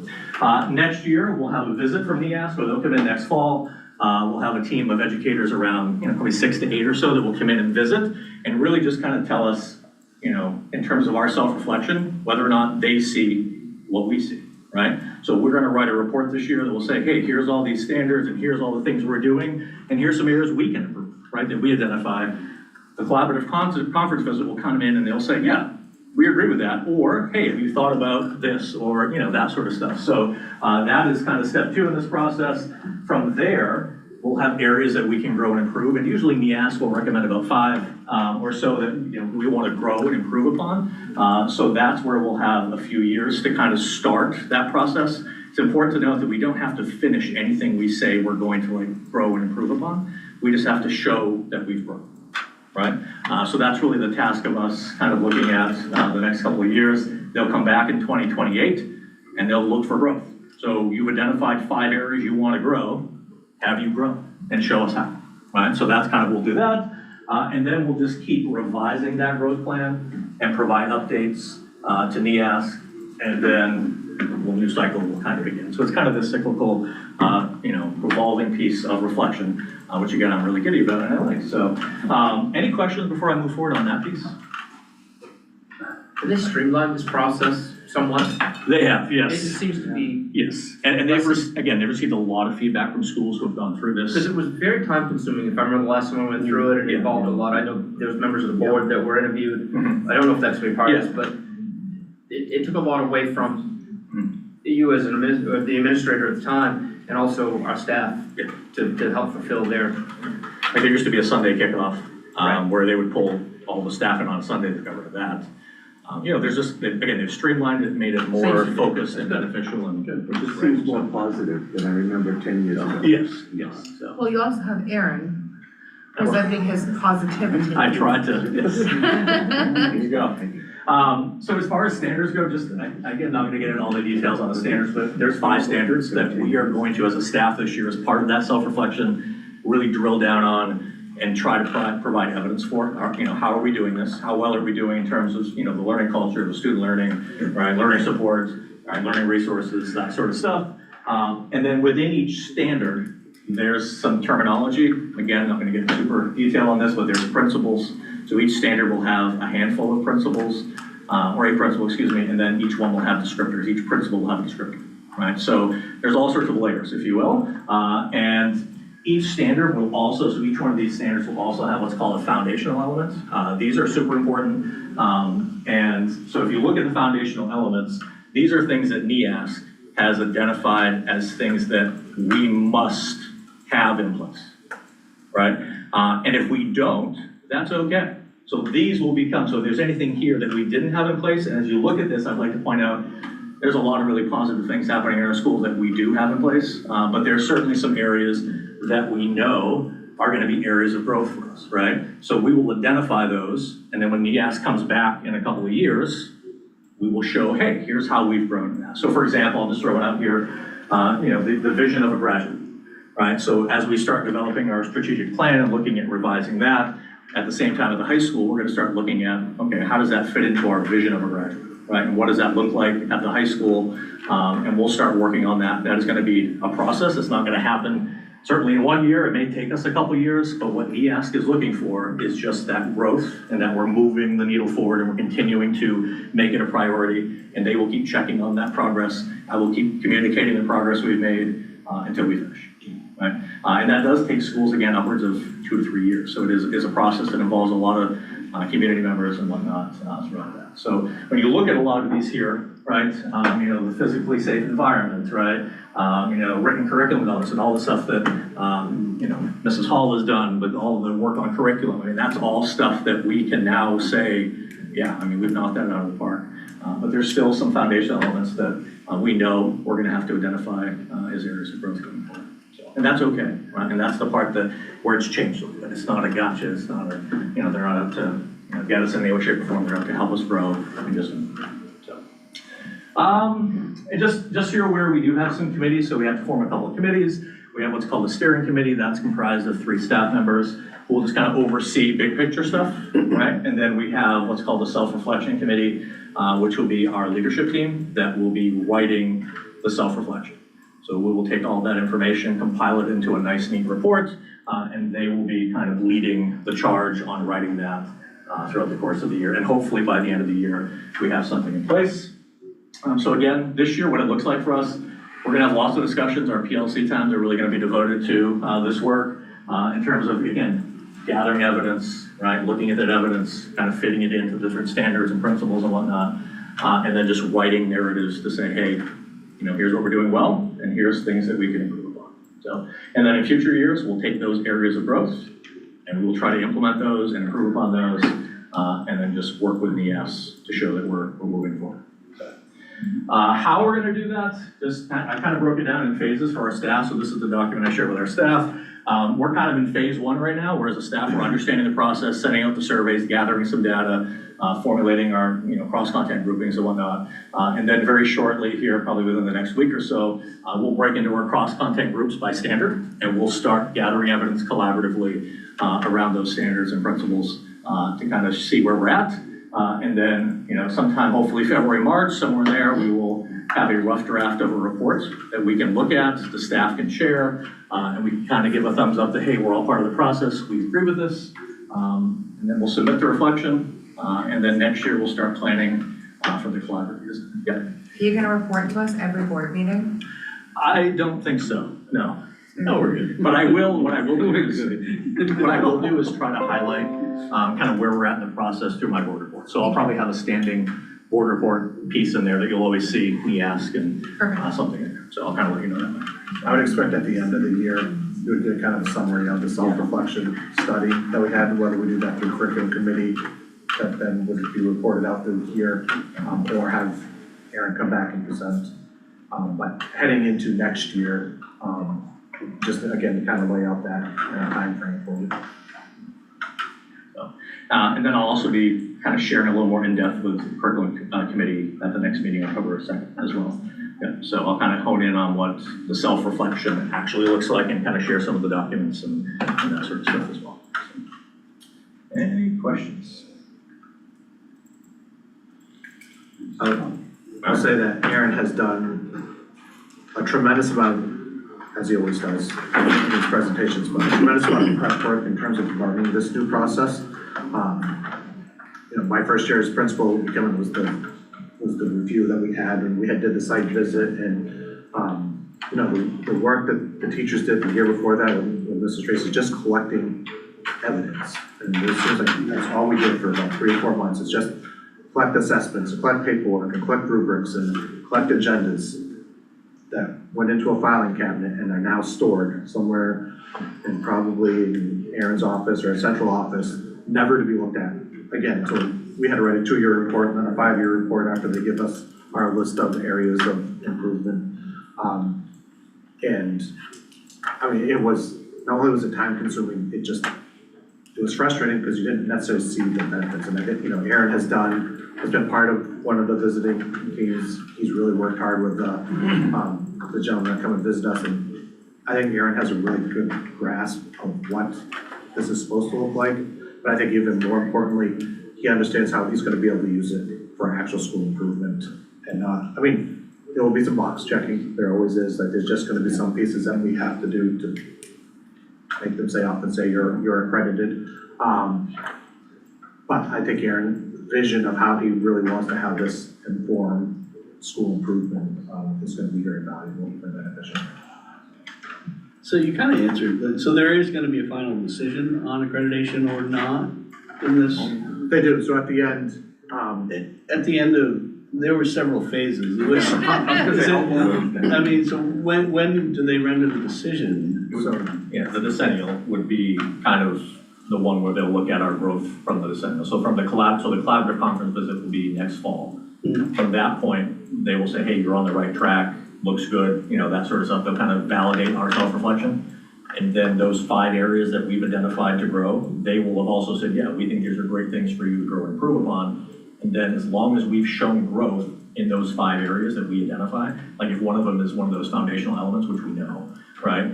Next year, we'll have a visit from NEASC, or they'll come in next fall. We'll have a team of educators around, probably 6 to 8 or so that will come in and visit and really just kind of tell us, in terms of our self-reflection, whether or not they see what we see, right? So we're gonna write a report this year that will say, hey, here's all these standards and here's all the things we're doing, and here's some areas we can improve, right, that we identify. The collaborative conference visit will come in and they'll say, yeah, we agree with that, or hey, have you thought about this, or that sort of stuff. So that is kind of step 2 in this process. From there, we'll have areas that we can grow and improve, and usually NEASC will recommend about 5 or so that we want to grow and improve upon. So that's where we'll have a few years to kind of start that process. It's important to note that we don't have to finish anything we say we're going to grow and improve upon. We just have to show that we've grown. Right? So that's really the task of us kind of looking at the next couple of years. They'll come back in 2028 and they'll look for growth. So you've identified 5 areas you want to grow. Have you grown? And show us how, right? So that's kind of, we'll do that. And then we'll just keep revising that growth plan and provide updates to NEASC, and then the new cycle will kind of begin. So it's kind of this cyclical, revolving piece of reflection, which again, I'm really giddy about, and I like. So any questions before I move forward on that piece? Did they streamline this process somewhat? They have, It yes. just seems to be, Yes, and they've received a lot of feedback from schools who have gone through this. because it was very time consuming. If I remember the last time I went through it, and it Yeah. involved a lot. I know there was members of the board that were interviewed. Mhm. I don't know if that's gonna be part of Yeah. this, but it took a lot away from you as or the administrator at the time, and also our staff Yeah. to help fulfill their. Like there used to be a Sunday kickoff, Right. where they would pull all the staff in on Sunday to cover that. There's just, again, they've streamlined it, made it more Seems- focused and beneficial and. It just seems more positive than I remember 10 years ago. Yes, yes, so. Well, you also have Aaron presenting his positivity. I tried to, yes. There you go. So as far as standards go, just, again, not gonna get into all the details on the standards, but there's 5 standards that we are going to, as a staff this year, as part of that self-reflection, really drill down on and try to provide evidence for, how are we doing this? How well are we doing in terms of, the learning culture, the student learning, right, learning support, right, learning resources, that sort of stuff. And then within each standard, there's some terminology. Again, I'm not gonna get into super detail on this, but there's principles. So each standard will have a handful of principles, or a principle, excuse me, and then each one will have descriptors. Each principle will have a descriptor, right? So there's all sorts of layers, if you will. And each standard will also, so each one of these standards will also have what's called a foundational element. These are super important. And so if you look at the foundational elements, these are things that NEASC has identified as things that we must have in place, right? And if we don't, that's okay. So these will become, so if there's anything here that we didn't have in place, and as you look at this, I'd like to point out, there's a lot of really positive things happening in our schools that we do have in place, but there's certainly some areas that we know are gonna be areas of growth for us, right? So we will identify those, and then when NEAS comes back in a couple of years, we will show, hey, here's how we've grown in that. So for example, I'll just throw it out here, the vision of a graduate, right? So as we start developing our strategic plan and looking at revising that, at the same time at the high school, we're gonna start looking at, okay, how does that fit into our vision of a graduate, right? And what does that look like at the high school? And we'll start working on that. That is gonna be a process. It's not gonna happen certainly in 1 year. It may take us a couple years, but what NEASC is looking for is just that growth and that we're moving the needle forward and we're continuing to make it a priority. And they will keep checking on that progress. I will keep communicating the progress we've made until we finish, right? And that does take schools, again, upwards of 2 to 3 years. So it is a process that involves a lot of community members and whatnot throughout that. So when you look at a lot of these here, right, the physically safe environment, right, written curriculum development and all the stuff that, Mrs. Hall has done with all of the work on curriculum. I mean, that's all stuff that we can now say, yeah, we've knocked that out of the park. But there's still some foundational elements that we know we're gonna have to identify as areas of growth going forward. And that's okay, right? And that's the part where it's changed a little bit. It's not a gotcha, it's not a, they're not out to get us in any way, shape, or form. They're out to help us grow and just so. And just so you're aware, we do have some committees, so we have to form a couple of committees. We have what's called the steering committee, that's comprised of 3 staff members who will just kind of oversee big picture stuff, right? And then we have what's called the self-reflection committee, which will be our leadership team that will be writing the self-reflection. So we will take all that information, compile it into a nice, neat report, and they will be kind of leading the charge on writing that throughout the course of the year. And hopefully by the end of the year, we have something in place. So again, this year, what it looks like for us, we're gonna have lots of discussions. Our PLC times are really gonna be devoted to this work in terms of, again, gathering evidence, right? Looking at that evidence, kind of fitting it into different standards and principles and whatnot, and then just writing narratives to say, hey, here's what we're doing well, and here's things that we can improve upon. So, and then in future years, we'll take those areas of growth, and we'll try to implement those and improve upon those, and then just work with NEAS to show that we're moving forward. So, how we're gonna do that, I kind of broke it down in phases for our staff, so this is the document I shared with our staff. We're kind of in phase 1 right now, where as a staff, we're understanding the process, setting out the surveys, gathering some data, formulating our cross-content groupings and whatnot. And then very shortly here, probably within the next week or so, we'll break into our cross-content groups by standard, and we'll start gathering evidence collaboratively around those standards and principles to kind of see where we're at. And then, sometime hopefully February, March, somewhere there, we will have a rough draft of a report that we can look at, the staff can share, and we can kind of give a thumbs up that, hey, we're all part of the process, we agree with this. And then we'll submit the reflection, and then next year we'll start planning for the collaborators. Yeah. Are you gonna report to us every board meeting? I don't think so, no. No, we're good. But what I will do is try to highlight kind of where we're at in the process through my board report. So I'll probably have a standing board report piece in there that you'll always see me ask and something in there. So I'll kind of let you know that. I would expect at the end of the year, you would get kind of a summary of the self-reflection study that we had, whether we do that through curriculum committee, that then would be reported out through here, or have Aaron come back and present. But heading into next year, just again, to kind of lay out that timeframe for you. So, and then I'll also be kind of sharing a little more in depth with the curriculum committee at the next meeting on October 2nd as well. Yeah, so I'll kind of hone in on what the self-reflection actually looks like and kind of share some of the documents and that sort of stuff as well. So, any questions? I'll say that Aaron has done a tremendous amount, as he always does in his presentations, but a tremendous amount of prep work in terms of learning this new process. My first year as principal, Kevin, was the review that we had when we did the site visit, and the work that the teachers did the year before that with Mrs. Tracy, just collecting evidence. And it seems like that's all we did for about 3 or 4 months. It's just collect assessments, collect paperwork, and collect rubrics, and collect agendas that went into a filing cabinet and are now stored somewhere in probably in Aaron's office or a central office, never to be looked at again. So we had to write a 2-year report and then a 5-year report after they give us our list of areas of improvement. And, I mean, it was, not only was it time consuming, it was frustrating because you didn't necessarily see the benefits. And I think, Aaron has been part of one of the visiting teams. He's really worked hard with the gentleman that come and visit us. And I think Aaron has a really good grasp of what this is supposed to look like. But I think even more importantly, he understands how he's gonna be able to use it for actual school improvement and not, I mean, there will be some box checking, there always is, like there's just gonna be some pieces that we have to do to make them say you're accredited. But I think Aaron's vision of how he really wants to have this inform school improvement is gonna be very valuable and beneficial. So you kind of answered, so there is gonna be a final decision on accreditation or not in this? They do, so at the end, At the end of, there were several phases. It was- I mean, so when do they render the decision? so, Yeah, the decennial would be kind of the one where they'll look at our growth from the decennial. So the collaborative conference visit will be next fall. From that point, they will say, hey, you're on the right track, looks good, that sort of stuff. They'll kind of validate our self-reflection. And then those 5 areas that we've identified to grow, they will have also said, yeah, we think these are great things for you to grow and improve upon. And then as long as we've shown growth in those 5 areas that we identify, like if one of them is one of those foundational elements, which we know, right?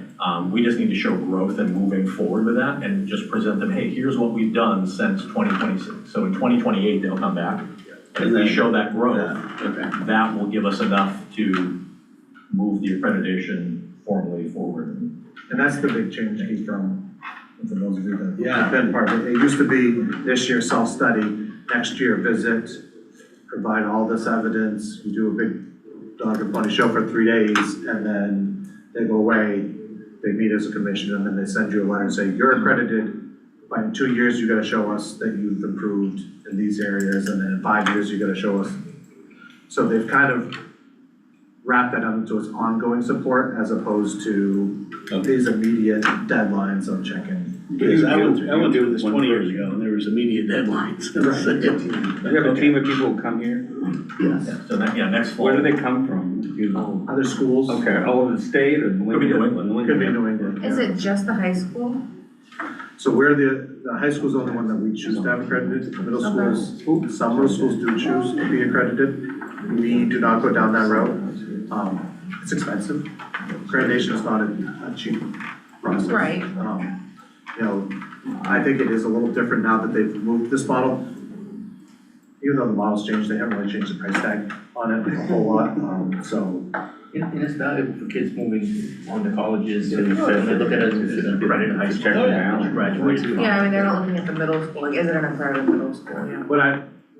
We just need to show growth and moving forward with that and just present them, hey, here's what we've done since 2026. So in 2028, they'll come back. And if we show that growth, that will give us enough to move the accreditation formally forward. and that's the big change, Keith, from those of you that Yeah. have been part of it. It used to be this year self-study, next year visit, provide all this evidence, you do a big dog and pony show for 3 days, and then they go away, they meet as a commission, and then they send you a letter and say, you're accredited, but in 2 years, you gotta show us that you've improved in these areas, and then in 5 years, you gotta show us. So they've kind of wrapped that up into its ongoing support as opposed to these immediate deadlines of checking. Because I went through this 20 years ago and there was immediate deadlines. Do you have a team of people who come here? Yes. So next fall. Where do they come from? Do you know? Other schools. Okay, all over the state or New Could be New England? Could be New England. Is it just the high school? So we're the high school's the only one that we choose to have accredited, middle schools, some middle schools do choose to be accredited. We do not go down that road. It's expensive. Accreditation is not a cheap process. Right. I think it is a little different now that they've moved this model. Even though the model's changed, they haven't really changed the price tag on it a whole lot, so. And it's valuable for kids moving on to colleges and they look at it as an accredited high school. Oh, yeah. Graduated. Yeah, I mean, they're not looking at the middle school, like, is it an accredited middle school, yeah?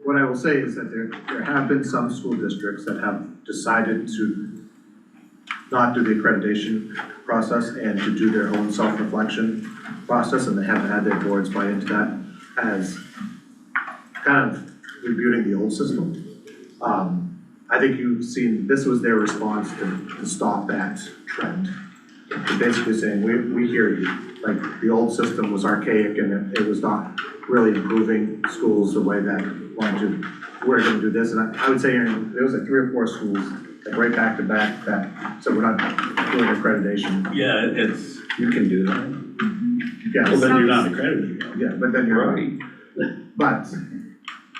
What I will say is that there have been some school districts that have decided to not do the accreditation process and to do their own self-reflection process, and they haven't had their boards buy into that as kind of rebooting the old system. I think you've seen, this was their response to stop that trend. They're basically saying, we hear you, like, the old system was archaic and it was not really improving schools the way that we're gonna do this, and I would say, there was like 3 or 4 schools, like right back to back, that said we're not doing accreditation. Yeah, it's, You can do that. Yes. Well, then you're not accredited. Yeah, but then you're, Right. but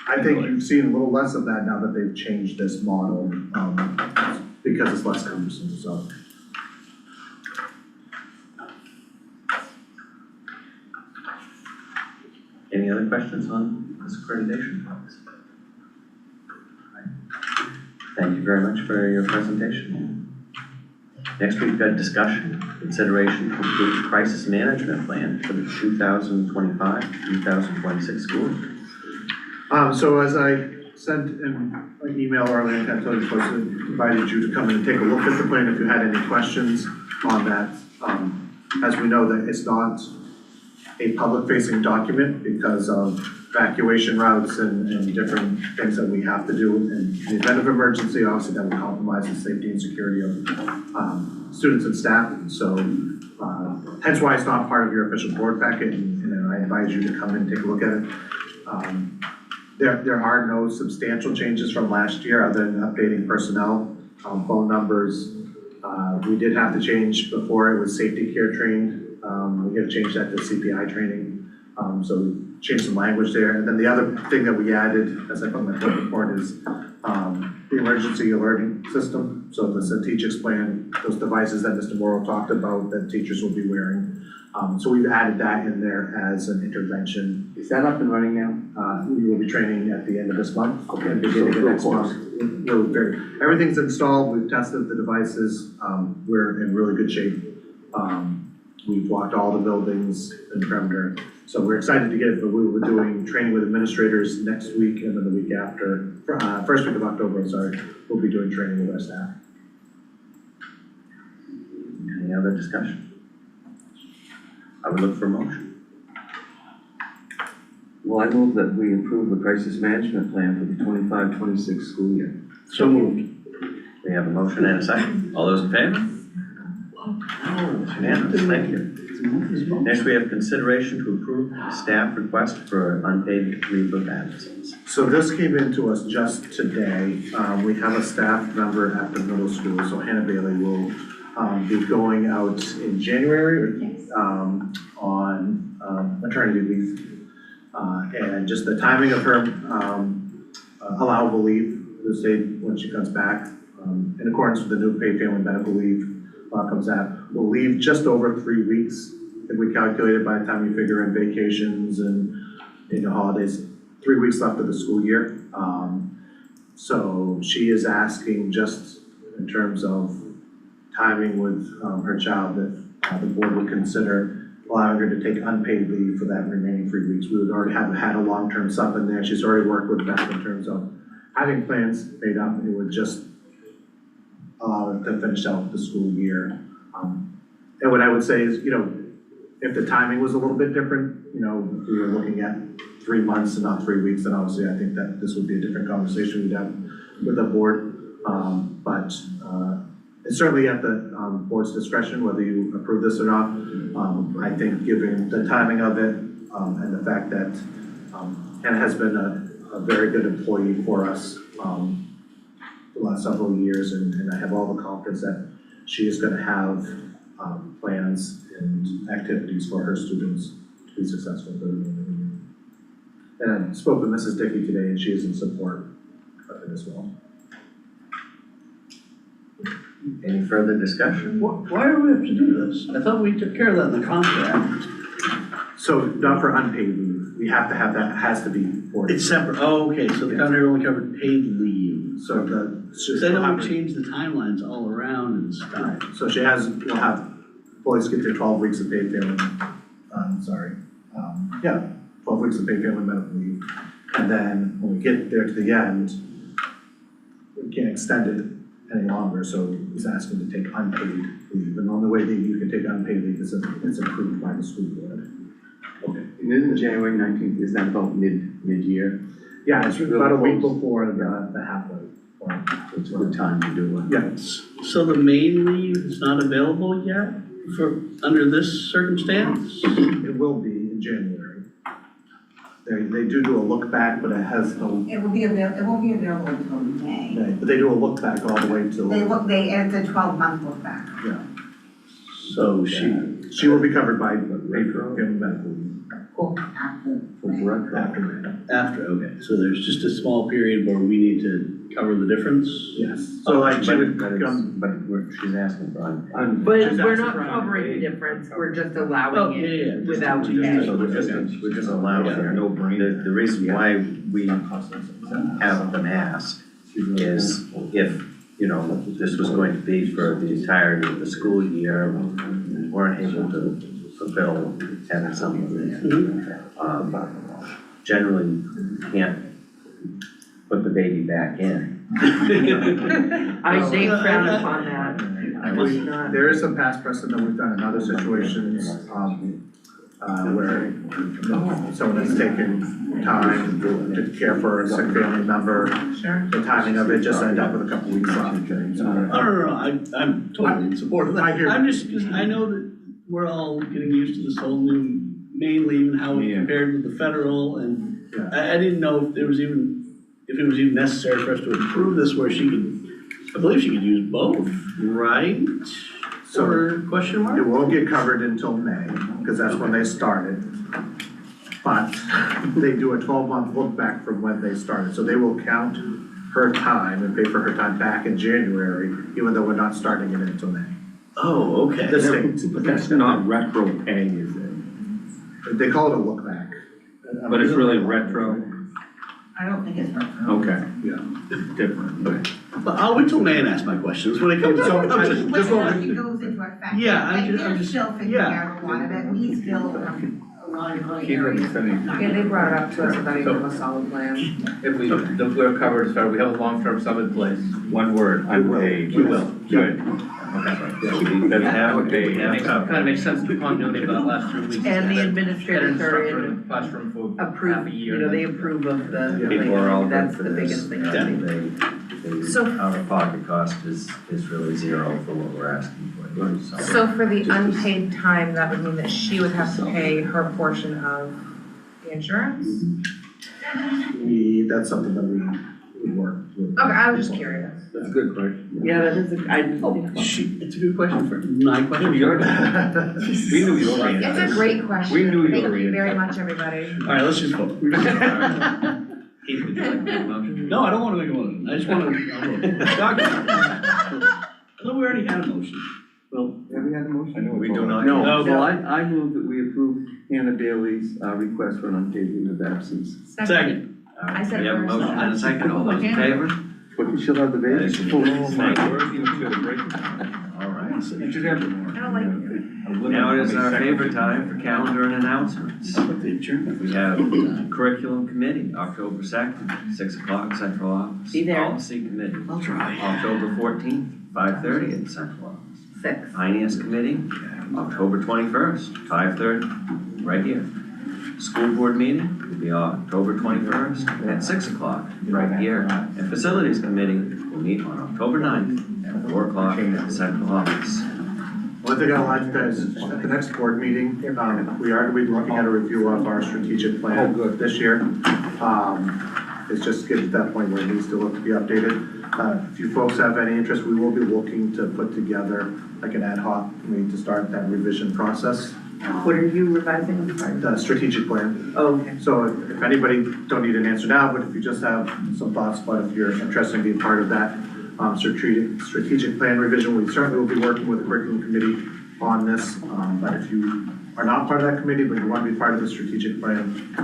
I think you've seen a little less of that now that they've changed this model, because it's less cumbersome, so. Any other questions on this accreditation policy? Thank you very much for your presentation. Next, we've got discussion, consideration, complete crisis management plan for the 2025-2026 school year. So as I sent in an email earlier, I told you folks, invited you to come in and take a look at the plan if you had any questions on that. As we know that it's not a public-facing document because of evacuation routes and different things that we have to do. In the event of emergency, obviously that would compromise the safety and security of students and staff. So hence why it's not part of your official board packet, and I advise you to come in and take a look at it. There are no substantial changes from last year other than updating personnel, phone numbers. We did have to change before it was safety care trained. We had to change that to CPI training. So we changed some language there. And then the other thing that we added, as I put in my book report, is the emergency alerting system. So the strategic plan, those devices that Mr. Morrow talked about that teachers will be wearing. So we've added that in there as an intervention. Is that up and running now? We will be training at the end of this month. Okay, And beginning so of next real month. Everything's installed, we've tested the devices, we're in really good shape. We've walked all the buildings in the perimeter. So we're excited to get it, but we're doing training with administrators next week and then the week after. First week of October, we'll be doing training with our staff. Any other discussion? I would look for a motion. Well, I move that we approve the crisis management plan for the 25-26 school year. So moved. We have a motion and a second. All those in favor? It's unanimous, thank you. Next, we have consideration to approve staff request for unpaid leave of absence. So this came into us just today. We have a staff member at the middle school, so Hannah Bailey will be going out in January on maternity leave. And just the timing of her allowable leave, the state when she comes back, in accordance with the new paid family medical leave comes out, will leave just over 3 weeks. If we calculate it by the time you figure in vacations and holidays, 3 weeks left of the school year. So she is asking just in terms of timing with her child that the board would consider allowing her to take unpaid leave for that remaining 3 weeks. We would already have had a long-term sub in there. She's already worked with Beth in terms of having plans made up. It would just allow her to finish out the school year. And what I would say is, if the timing was a little bit different, if we were looking at 3 months and not 3 weeks, then obviously I think that this would be a different conversation we'd have with the board. But it's certainly at the board's discretion whether you approve this or not. I think given the timing of it and the fact that Hannah has been a very good employee for us the last several years, and I have all the confidence that she is going to have plans and activities for her students to be successful for the remainder of the year. And I spoke with Mrs. Dickey today, and she is in support of it as well. Any further discussion? Why do we have to do this? I thought we took care of that in the contract. So not for unpaid leave, we have to have that, it has to be for. It's separate, oh, okay, so the contract only covered paid leave. So the. Then it would change the timelines all around and stuff. So we'll have, employees get their 12 weeks of paid family, 12 weeks of paid family medical leave. And then when we get there to the end, we can't extend it any longer, so he's asking to take unpaid leave. And the only way that you can take unpaid leave is if it's approved by the school board. Okay, and isn't January 19th, is that about mid-year? Yeah, it's about a week before the halfway point. So it's a good time to do it. Yes. So the main leave is not available yet under this circumstance? It will be in January. They do a look back, but it has no, It won't be available until May. but they do a look back all the way till. It's a 12-month look back. Yeah. So She will be covered by paid family medical leave. Cool. after, okay, so there's just a small period where we need to cover the difference? Yes. So like she would But come. she's asking for unpaid. But She's we're asking not for covering the unpaid. difference, we're just Oh, allowing yeah, it yeah. without Just- pay. So we're just allowing her. No brainer. The reason why we have them ask is if, this was going to be for the entirety of the school year, we weren't able to fulfill having some of it. Generally, you can't put the baby back in. They frown upon that. There is some past precedent that we've done in other situations, where someone has taken time to care for a sick family member. Sure. The timing of it just ended up with a couple weeks off. I'm totally in support of that. I hear you. I'm just, because I know that we're all getting used to this whole new main leave and how we Yeah. compared with the federal, and I didn't know if it was even necessary for us to approve this where she could, I believe she could use both, right? So- Or question mark? It won't get covered until May, because that's when they started. But they do a 12-month look back from when they started, so they will count her time and pay for her time back in January, even though we're not starting it until May. Oh, okay. The state, But that's not retro pay, is it? they call it a look back. But it's really retro? I don't think it's her. Okay. Yeah. It's different, but. But I'll wait till May and ask my questions when it comes So, up. I When just want it goes into effect. Yeah, I'm Like, just- they're still figuring yeah. out a lot of it, we still, a lot of Keep it areas. sending. Yeah, they brought it up to us without even a solid plan. If we're covered, as far, we have a long-term sub in place. One word, unpaid. We will. Good. We have, It makes, kind of makes sense, the continuity of the last 3 weeks. And the Had an administrators are instructor in the classroom for half approve, a year. you know, they approve of the, people are all that's good for the this. biggest thing. Yeah. The So- out-of-pocket cost is really zero for what we're asking for. So for the unpaid time, that would mean that she would have to pay her portion of the insurance? That's something that we work with. Okay, I was just curious. That's a good question. Yeah, that is, It's a good question for my question. We knew you were It's a great question. We knew you Thank were you in. very much, everybody. All right, let's just vote. Keith, would you like to make a motion? No, I don't wanna make a motion, I just wanna, I thought we already had a motion. Well, have we had a motion? We do not. No, No. well, I move that we approve Hannah Bailey's, request for an unpaid leave of absence. Second. I said We have a first. motion and a second, all those in favor? But she'll have the That baby. is unanimous. Thank you. All right. You should have I don't like it. Now it is our favorite time for calendar and announcements. We have curriculum committee, October 2nd, 6 o'clock, central office. Be there. Policy committee, I'll try. October 14th, 5:30 at central office. 6. Finance committee, October 21st, 5:30, right here. School board meeting will be October 21st at 6 o'clock, right here. And facilities committee will meet on October 9th at 4 o'clock at central office. One thing I'd like to is, at the next board meeting, we are going to be looking at a review of our strategic plan this year. It's just getting to that point where it needs to look to be updated. If you folks have any interest, we will be looking to put together like an ad hoc committee to start that revision process. What are you revising, I'm sorry? The strategic plan. Oh, okay. So if anybody, don't need an answer now, but if you just have some thoughts, but if you're interested in being part of that strategic plan revision, we certainly will be working with the curriculum committee on this. But if you are not part of that committee, but you want to be part of the strategic plan,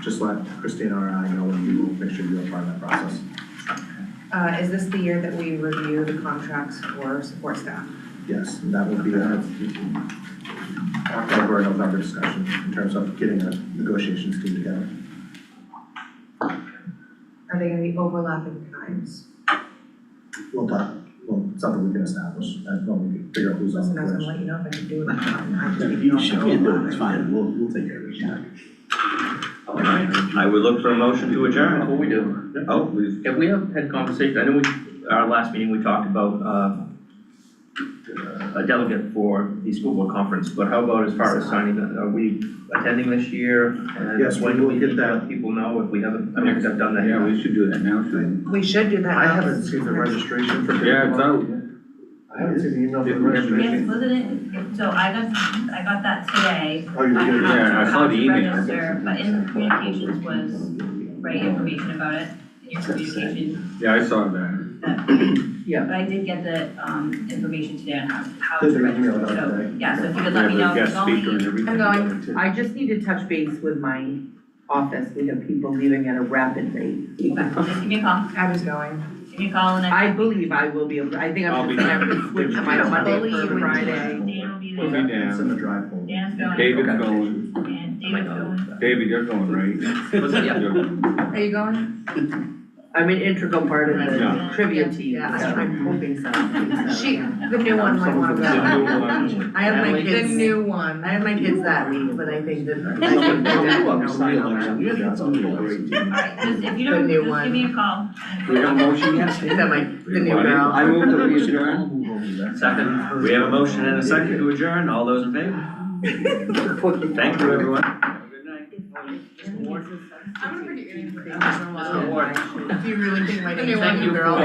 just let Christina or I know, and we will make sure you're part of that process. Is this the year that we review the contracts for support staff? Yes, and that will be a October, November discussion in terms of getting a negotiations team together. Are they gonna be overlapping times? We'll talk, well, it's something we can establish, and when we can figure out who's on Listen, the I was gonna bridge. let you know if I could do it or not. I just didn't You know should if be I doing it, was it's fine, we'll take care of it. All right, I would look for a motion to adjourn. Before we do, Oh, please. have we had conversation, I know our last meeting, we talked about, a delegate for the school board conference, but how about as far as signing, are we attending this year? And Yes, we when do will we get need to that. let people know if we haven't, I don't think I've done that Yeah, yet. we should do that now, shouldn't We should do that. I now. haven't seen the registration for. we? Yeah, it's out. I haven't seen the email for the Didn't we have the registration. Yes, wasn't it, so I got that today. Oh, you did? Yeah, I saw the email. Register, but in the communications was, right, information about it, in your communication. Yeah, I saw that. Yeah. But I did get the, information today on how Did to they email register, it out so, today? yeah, so if you could Yeah, let me the know if guest you're speaker and going. everything. I'm going. I just need to touch base with my office, we have people leaving at a rapid rate. Okay, just give me a call, I was going. give me a call and I believe I will be able, I think I'll I'm be just gonna have there. to switch my Monday Believe for you. Friday. Dan will be We'll there, be It's in down. the drive folder. Dan's going. David's going. And David's going. David, you're going, right? Was it? Yeah. Are you going? I'm an integral part of the Yeah. trivia team, Yeah. so I'm hoping so. She, the new one might wanna go. I have my The kids, new one. I have my kids that week, but I think that, I think they're gonna sign on that. We gotta get something going. Alright, just if you The don't, new just one. give me a call. We have a motion yet? Is that the new girl? I move that we adjourn. Second, we have a motion and a second to adjourn, all those in favor? Thank you, everyone. Have a good night. I'm gonna think, if you really think my name's Thank you girl.